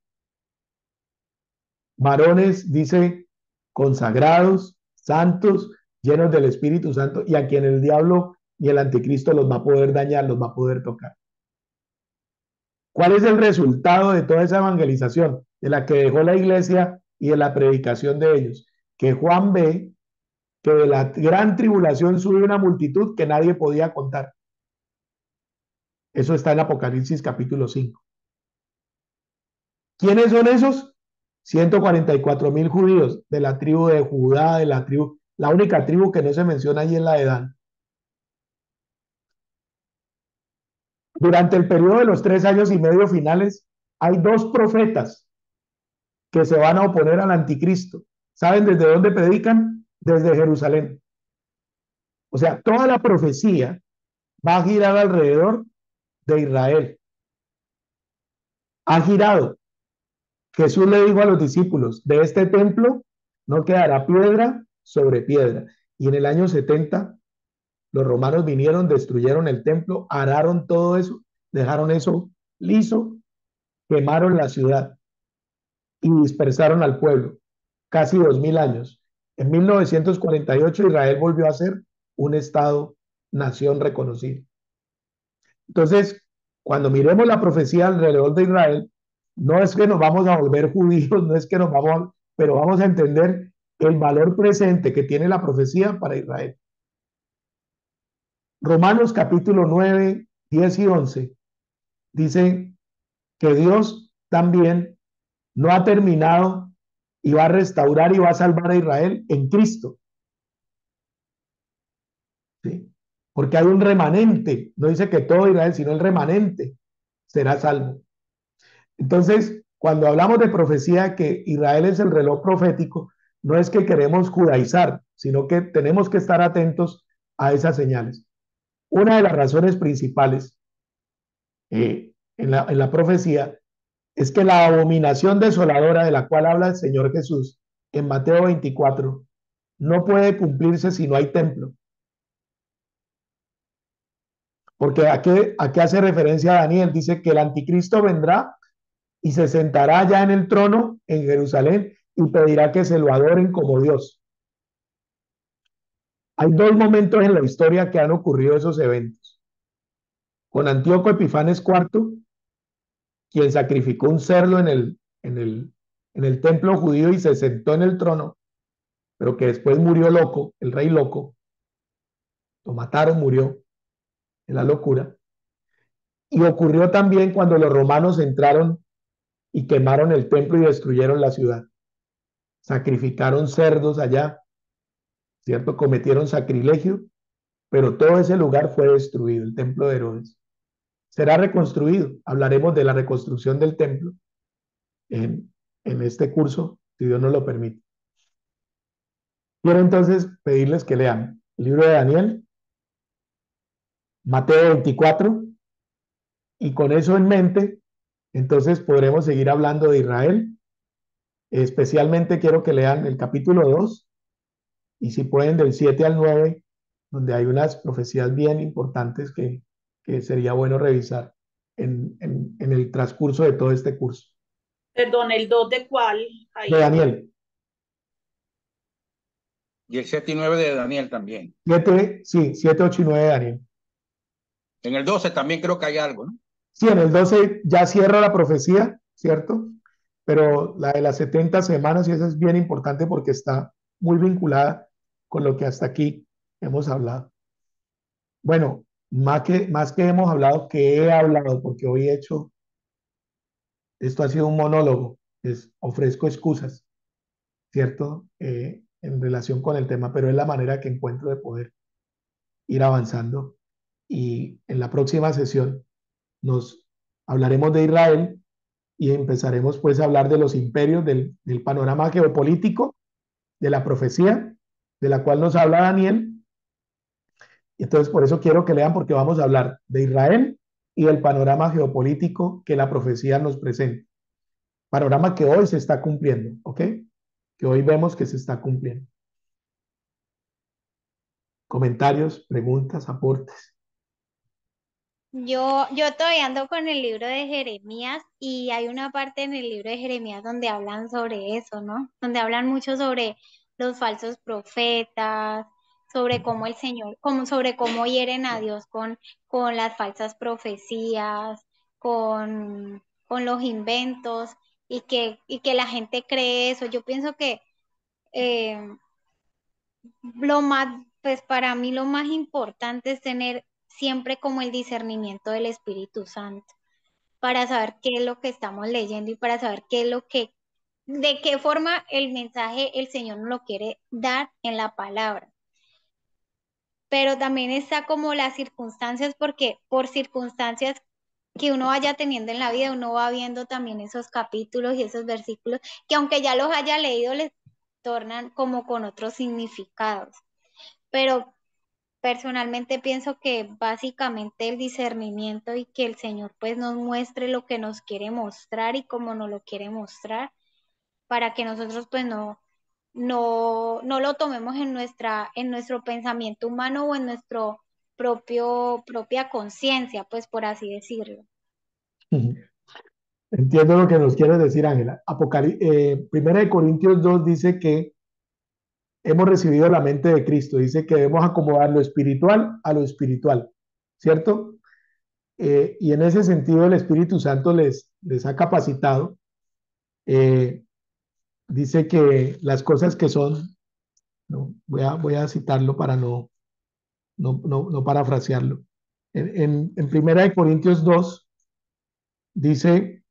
Varones, dice, consagrados, santos, llenos del Espíritu Santo, y a quien el diablo y el anticristo los va a poder dañar, los va a poder tocar. ¿Cuál es el resultado de toda esa evangelización, de la que dejó la iglesia y de la predicación de ellos? Que Juan ve que de la gran tribulación sube una multitud que nadie podía contar. Eso está en Apocalipsis capítulo 5. ¿Quiénes son esos? 144.000 judíos de la tribu de Judá, de la tribu, la única tribu que no se menciona ahí en la de Dan. Durante el periodo de los 3 años y medio finales, hay dos profetas que se van a oponer al anticristo. ¿Saben desde dónde predican? Desde Jerusalén. O sea, toda la profecía va a girar alrededor de Israel. Ha girado. Jesús le dijo a los discípulos, de este templo no quedará piedra sobre piedra. Y en el año 70, los romanos vinieron, destruyeron el templo, araron todo eso, dejaron eso liso, quemaron la ciudad y dispersaron al pueblo. Casi 2000 años. En 1948 Israel volvió a ser un Estado-nación reconocido. Entonces, cuando miremos la profecía alrededor de Israel, no es que nos vamos a volver judíos, no es que nos vamos, pero vamos a entender el valor presente que tiene la profecía para Israel. Romanos capítulo 9, 10 y 11 dice que Dios también no ha terminado y va a restaurar y va a salvar a Israel en Cristo. ¿Sí? Porque hay un remanente, no dice que todo Israel, sino el remanente será salvo. Entonces, cuando hablamos de profecía, que Israel es el reloj profético, no es que queremos judaizar, sino que tenemos que estar atentos a esas señales. Una de las razones principales en la profecía es que la abominación desoladora de la cual habla el Señor Jesús en Mateo 24 no puede cumplirse si no hay templo. Porque ¿a qué hace referencia Daniel? Dice que el anticristo vendrá y se sentará ya en el trono en Jerusalén y pedirá que se lo adoren como Dios. Hay dos momentos en la historia que han ocurrido esos eventos. Con Antíoco Epifanes IV, quien sacrificó un cerdo en el templo judío y se sentó en el trono, pero que después murió loco, el rey loco, lo mataron, murió en la locura. Y ocurrió también cuando los romanos entraron y quemaron el templo y destruyeron la ciudad. Sacrificaron cerdos allá, ¿cierto? Cometieron sacrilegio, pero todo ese lugar fue destruido, el templo de Herodes. Será reconstruido. Hablaremos de la reconstrucción del templo en este curso, si Dios nos lo permite. Quiero entonces pedirles que lean el libro de Daniel, Mateo 24, y con eso en mente, entonces podremos seguir hablando de Israel. Especialmente quiero que lean el capítulo 2 y si pueden del 7 al 9, donde hay unas profecías bien importantes que sería bueno revisar en el transcurso de todo este curso. Perdón, ¿el 2 de cuál? De Ahí. Daniel. Y el 7 y 9 de Daniel también. 7, sí, 7, 8 y 9 de Daniel. En el 12 también creo que hay algo, ¿no? Sí, en el 12 ya cierra la profecía, ¿cierto? Pero la de las 70 semanas, y esa es bien importante porque está muy vinculada con lo que hasta aquí hemos hablado. Bueno, más que hemos hablado, que he hablado, porque hoy he hecho, esto ha sido un monólogo, ofrezco excusas, ¿cierto? En relación con el tema, pero es la manera que encuentro de poder ir avanzando. Y en la próxima sesión nos hablaremos de Israel y empezaremos pues a hablar de los imperios, del panorama geopolítico, de la profecía, de la cual nos habla Daniel. Y entonces por eso quiero que lean porque vamos a hablar de Israel y del panorama geopolítico que la profecía nos presenta. Panorama que hoy se está cumpliendo, ¿ok? Que hoy vemos que se está cumpliendo. Comentarios, preguntas, aportes. Yo todavía ando con el libro de Jeremías y hay una parte en el libro de Jeremías donde hablan sobre eso, ¿no? Donde hablan mucho sobre los falsos profetas, sobre cómo el Señor, sobre cómo hieren a Dios con las falsas profecías, con los inventos y que la gente cree eso. Yo pienso que eh, pues para mí lo más importante es tener siempre como el discernimiento del Espíritu Santo. para saber qué es lo que estamos leyendo y para saber qué es lo que, de qué forma el mensaje el Señor nos lo quiere dar en la palabra. Pero también está como las circunstancias, porque por circunstancias que uno vaya teniendo en la vida, uno va viendo también esos capítulos y esos versículos que aunque ya los haya leído, les tornan como con otros significados. Pero personalmente pienso que básicamente el discernimiento y que el Señor pues nos muestre lo que nos quiere mostrar y cómo nos lo quiere mostrar para que nosotros pues no lo tomemos en nuestro pensamiento humano o en nuestro propia conciencia, pues por así decirlo. Entiendo lo que nos quieres decir, Ángela. Primera de Corintios 2 dice que hemos recibido la mente de Cristo. Dice que debemos acomodar lo espiritual a lo espiritual, ¿cierto? Y en ese sentido el Espíritu Santo les ha capacitado. Eh, Dice que las cosas que son, no, voy a citarlo para no parafrasearlo. En Primera de Corintios 2 dice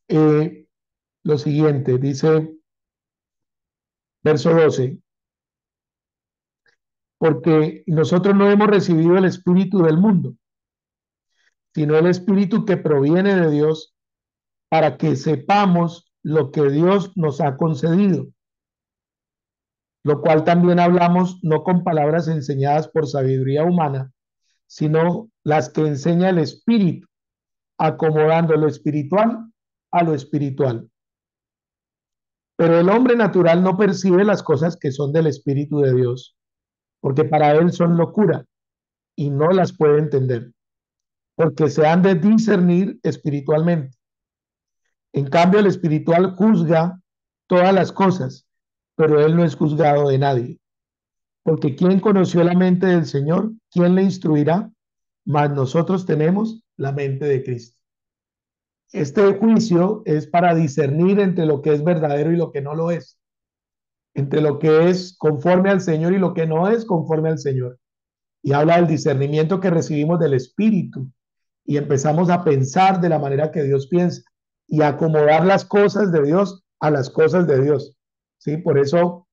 eh, lo siguiente, dice verso 12, porque nosotros no hemos recibido el espíritu del mundo, sino el espíritu que proviene de Dios para que sepamos lo que Dios nos ha concedido, lo cual también hablamos no con palabras enseñadas por sabiduría humana, sino las que enseña el espíritu, acomodando lo espiritual a lo espiritual. Pero el hombre natural no percibe las cosas que son del Espíritu de Dios, porque para él son locura y no las puede entender, porque se han de discernir espiritualmente. En cambio, el espiritual juzga todas las cosas, pero él no es juzgado de nadie. Porque ¿quién conoció la mente del Señor? ¿Quién le instruirá? Mas nosotros tenemos la mente de Cristo. Este juicio es para discernir entre lo que es verdadero y lo que no lo es, entre lo que es conforme al Señor y lo que no es conforme al Señor. Y habla del discernimiento que recibimos del Espíritu y empezamos a pensar de la manera que Dios piensa y a acomodar las cosas de Dios a las cosas de Dios. ¿Sí? Por eso,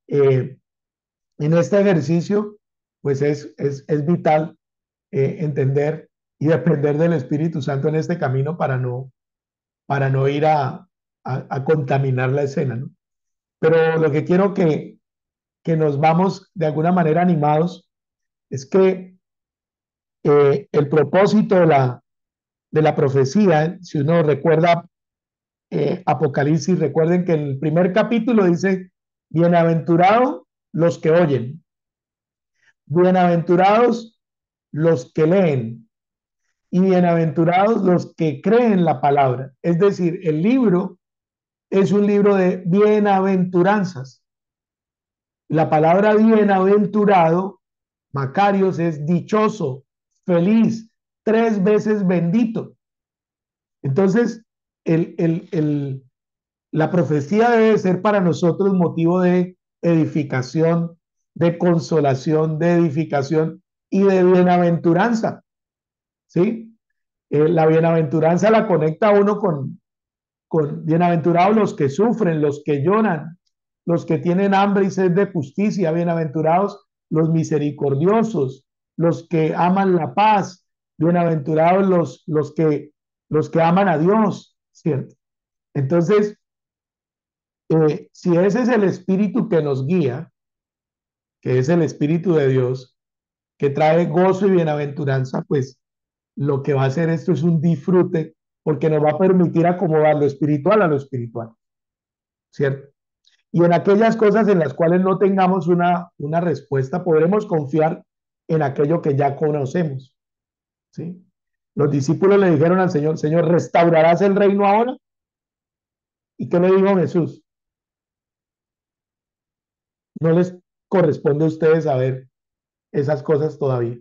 en este ejercicio, pues es vital entender y depender del Espíritu Santo en este camino para no ir a contaminar la escena, ¿no? Pero lo que quiero que nos vamos de alguna manera animados es que el propósito de la profecía, si uno recuerda Apocalipsis, recuerden que el primer capítulo dice, bienaventurados los que oyen, bienaventurados los que leen y bienaventurados los que creen la palabra. Es decir, el libro es un libro de bienaventuranzas. La palabra bienaventurado, Macarios, es dichoso, feliz, 3 veces bendito. Entonces, la profecía debe ser para nosotros motivo de edificación, de consolación, de edificación y de bienaventuranza, ¿sí? La bienaventuranza la conecta a uno con bienaventurados los que sufren, los que lloran, los que tienen hambre y sed de justicia, bienaventurados los misericordiosos, los que aman la paz, bienaventurados los que aman a Dios, ¿cierto? Entonces, si ese es el espíritu que nos guía, que es el espíritu de Dios, que trae gozo y bienaventuranza, pues lo que va a hacer esto es un disfrute, porque nos va a permitir acomodar lo espiritual a lo espiritual, ¿cierto? Y en aquellas cosas en las cuales no tengamos una respuesta, podremos confiar en aquello que ya conocemos, ¿sí? Los discípulos le dijeron al Señor, Señor, ¿restaurarás el reino ahora? ¿Y qué le dijo Jesús? No les corresponde a ustedes saber esas cosas todavía.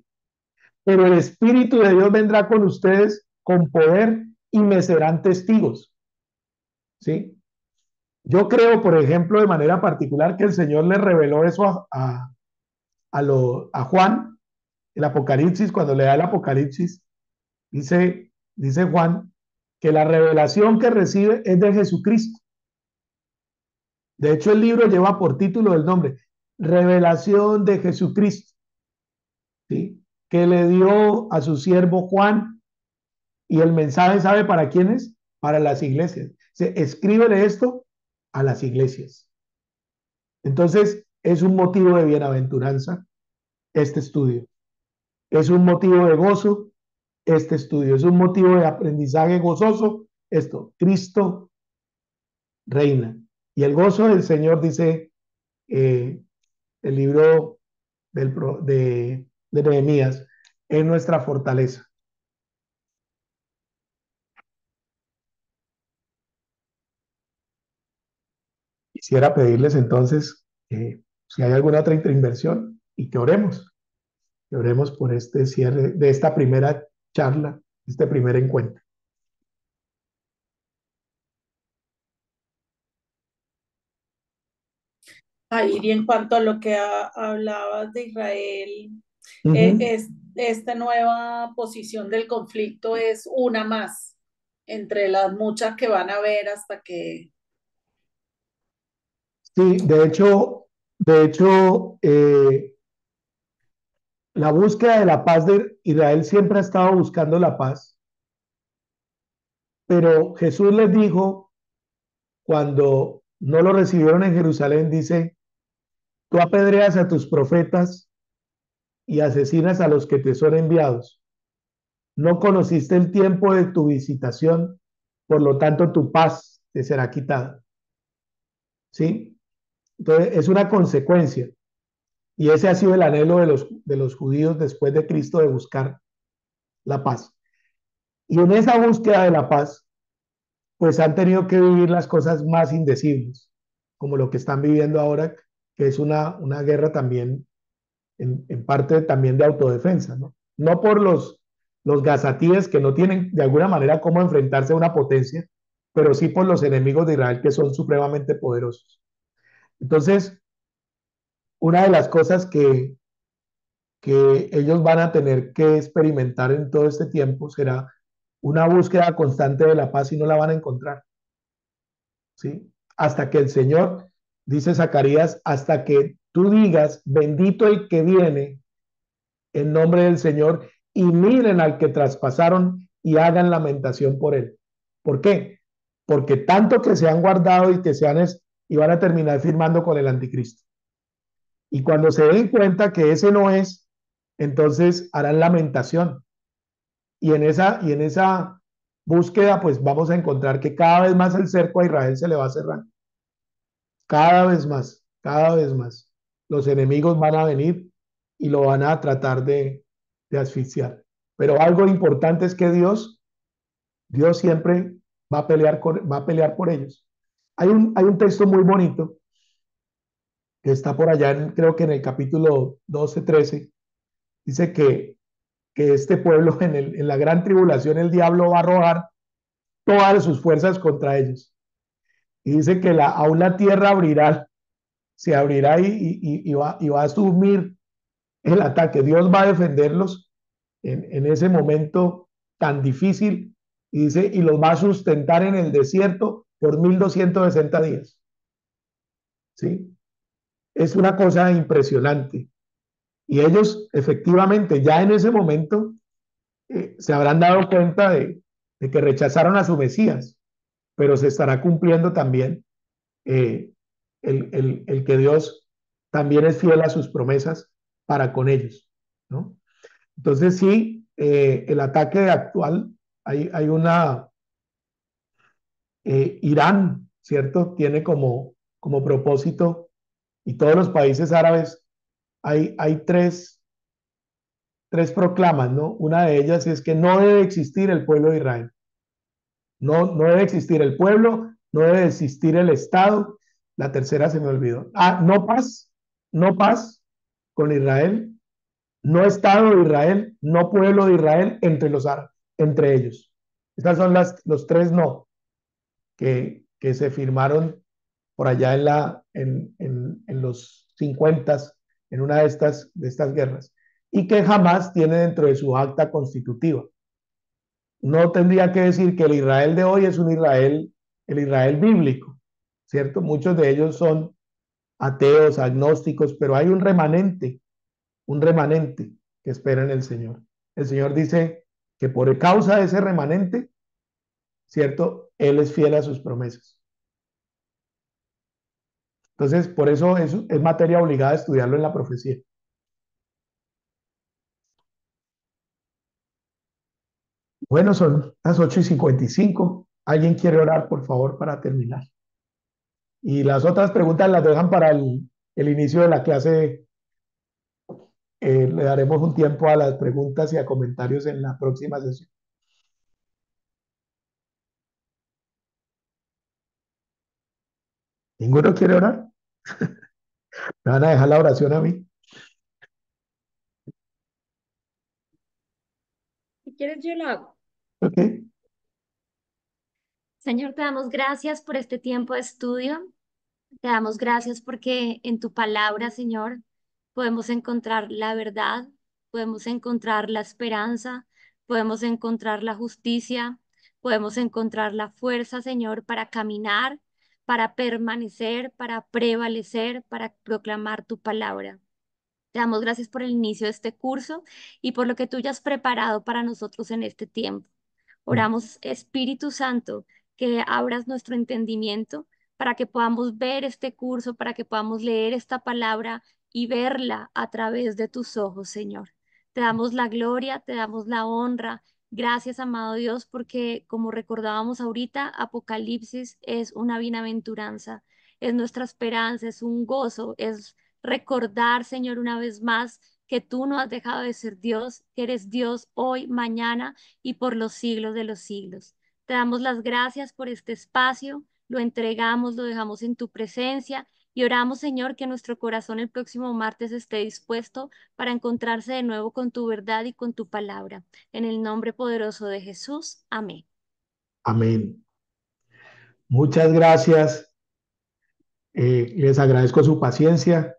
Pero el Espíritu de Dios vendrá con ustedes con poder y me serán testigos, ¿sí? Yo creo, por ejemplo, de manera particular que el Señor le reveló eso a Juan, el Apocalipsis, cuando le da el Apocalipsis, dice, dice Juan, que la revelación que recibe es de Jesucristo. De hecho, el libro lleva por título el nombre, Revelación de Jesucristo, ¿sí? Que le dio a su siervo Juan, y el mensaje, ¿sabe para quién es? Para las iglesias. Escríbele esto a las iglesias. Entonces, es un motivo de bienaventuranza este estudio. Es un motivo de gozo este estudio. Es un motivo de aprendizaje gozoso esto. Cristo reina. Y el gozo del Señor, dice el libro de Nehemías, es nuestra fortaleza. Quisiera pedirles entonces si hay alguna otra intervención y que oremos por este cierre de esta primera charla, este primer encuentro. Y en cuanto a lo que hablabas de Israel, es, esta nueva posición del conflicto es una más entre las muchas que van a haber hasta que... Sí, de hecho, la búsqueda de la paz de Israel siempre ha estado buscando la paz, pero Jesús les dijo cuando no lo recibieron en Jerusalén, dice, tú apedreas a tus profetas y asesinas a los que te son enviados. No conociste el tiempo de tu visitación, por lo tanto tu paz te será quitada. ¿Sí? Entonces es una consecuencia. Y ese ha sido el anhelo de los judíos después de Cristo de buscar la paz. Y en esa búsqueda de la paz, pues han tenido que vivir las cosas más indecibles, como lo que están viviendo ahora, que es una guerra también, en parte también de autodefensa, ¿no? No por los gazatíes que no tienen de alguna manera cómo enfrentarse a una potencia, pero sí por los enemigos de Israel que son supremamente poderosos. Entonces, una de las cosas que ellos van a tener que experimentar en todo este tiempo será una búsqueda constante de la paz y no la van a encontrar, ¿sí? Hasta que el Señor, dice Zacarías, hasta que tú digas, bendito el que viene en nombre del Señor, y miren al que traspasaron y hagan lamentación por él. ¿Por qué? Porque tanto que se han guardado y que y van a terminar firmando con el anticristo. Y cuando se den cuenta que ese no es, entonces harán lamentación. Y en esa búsqueda, pues vamos a encontrar que cada vez más el cerco a Israel se le va a cerrar. Cada vez más, cada vez más. Los enemigos van a venir y lo van a tratar de asfixiar. Pero algo importante es que Dios siempre va a pelear por ellos. Hay un texto muy bonito que está por allá, creo que en el capítulo 12, 13, dice que este pueblo en la gran tribulación el diablo va a arrojar todas sus fuerzas contra ellos. Y dice que aún la tierra se abrirá y va a asumir el ataque. Dios va a defenderlos en ese momento tan difícil. Y dice, y los va a sustentar en el desierto por 1260 días. ¿Sí? Es una cosa impresionante. Y ellos efectivamente ya en ese momento se habrán dado cuenta de que rechazaron a su Mesías, pero se estará cumpliendo también eh, el que Dios también es fiel a sus promesas para con ellos, ¿no? Entonces sí, el ataque actual, hay Irán, ¿cierto? Tiene como propósito, y todos los países árabes, hay tres proclamas, ¿no? Una de ellas es que no debe existir el pueblo de Israel. No debe existir el pueblo, no debe existir el Estado. La tercera se me olvidó. No paz con Israel, no Estado de Israel, no pueblo de Israel entre los árabes, entre ellos. Estas son los tres no que se firmaron por allá en los 50, en una de estas guerras, y que jamás tiene dentro de su acta constitutiva. no tendría que decir que el Israel de hoy es un Israel, el Israel bíblico, ¿cierto? Muchos de ellos son ateos, agnósticos, pero hay un remanente que espera en el Señor. El Señor dice que por causa de ese remanente, ¿cierto? Él es fiel a sus promesas. Entonces, por eso es materia obligada estudiarlo en la profecía. Bueno, son las 8:55. ¿Alguien quiere orar, por favor, para terminar? Y las otras preguntas las dejan para el inicio de la clase. Le daremos un tiempo a las preguntas y a comentarios en la próxima sesión. ¿Ninguno quiere orar? ¿Me van a dejar la oración a mí? Si quieres, yo lo hago. Ok. Señor, te damos gracias por este tiempo de estudio. Te damos gracias porque en tu palabra, Señor, podemos encontrar la verdad, podemos encontrar la esperanza, podemos encontrar la justicia, podemos encontrar la fuerza, Señor, para caminar, para permanecer, para prevalecer, para proclamar tu palabra. Te damos gracias por el inicio de este curso y por lo que tú ya has preparado para nosotros en este tiempo. Oramos, Espíritu Santo, que abras nuestro entendimiento para que podamos ver este curso, para que podamos leer esta palabra y verla a través de tus ojos, Señor. Te damos la gloria, te damos la honra. Gracias, amado Dios, porque como recordábamos ahorita, Apocalipsis es una bienaventuranza, es nuestra esperanza, es un gozo, es recordar, Señor, una vez más que tú no has dejado de ser Dios, que eres Dios hoy, mañana y por los siglos de los siglos. Te damos las gracias por este espacio, lo entregamos, lo dejamos en tu presencia y oramos, Señor, que nuestro corazón el próximo martes esté dispuesto para encontrarse de nuevo con tu verdad y con tu palabra. En el nombre poderoso de Jesús. Amén. Amén. Muchas gracias. Les agradezco su paciencia.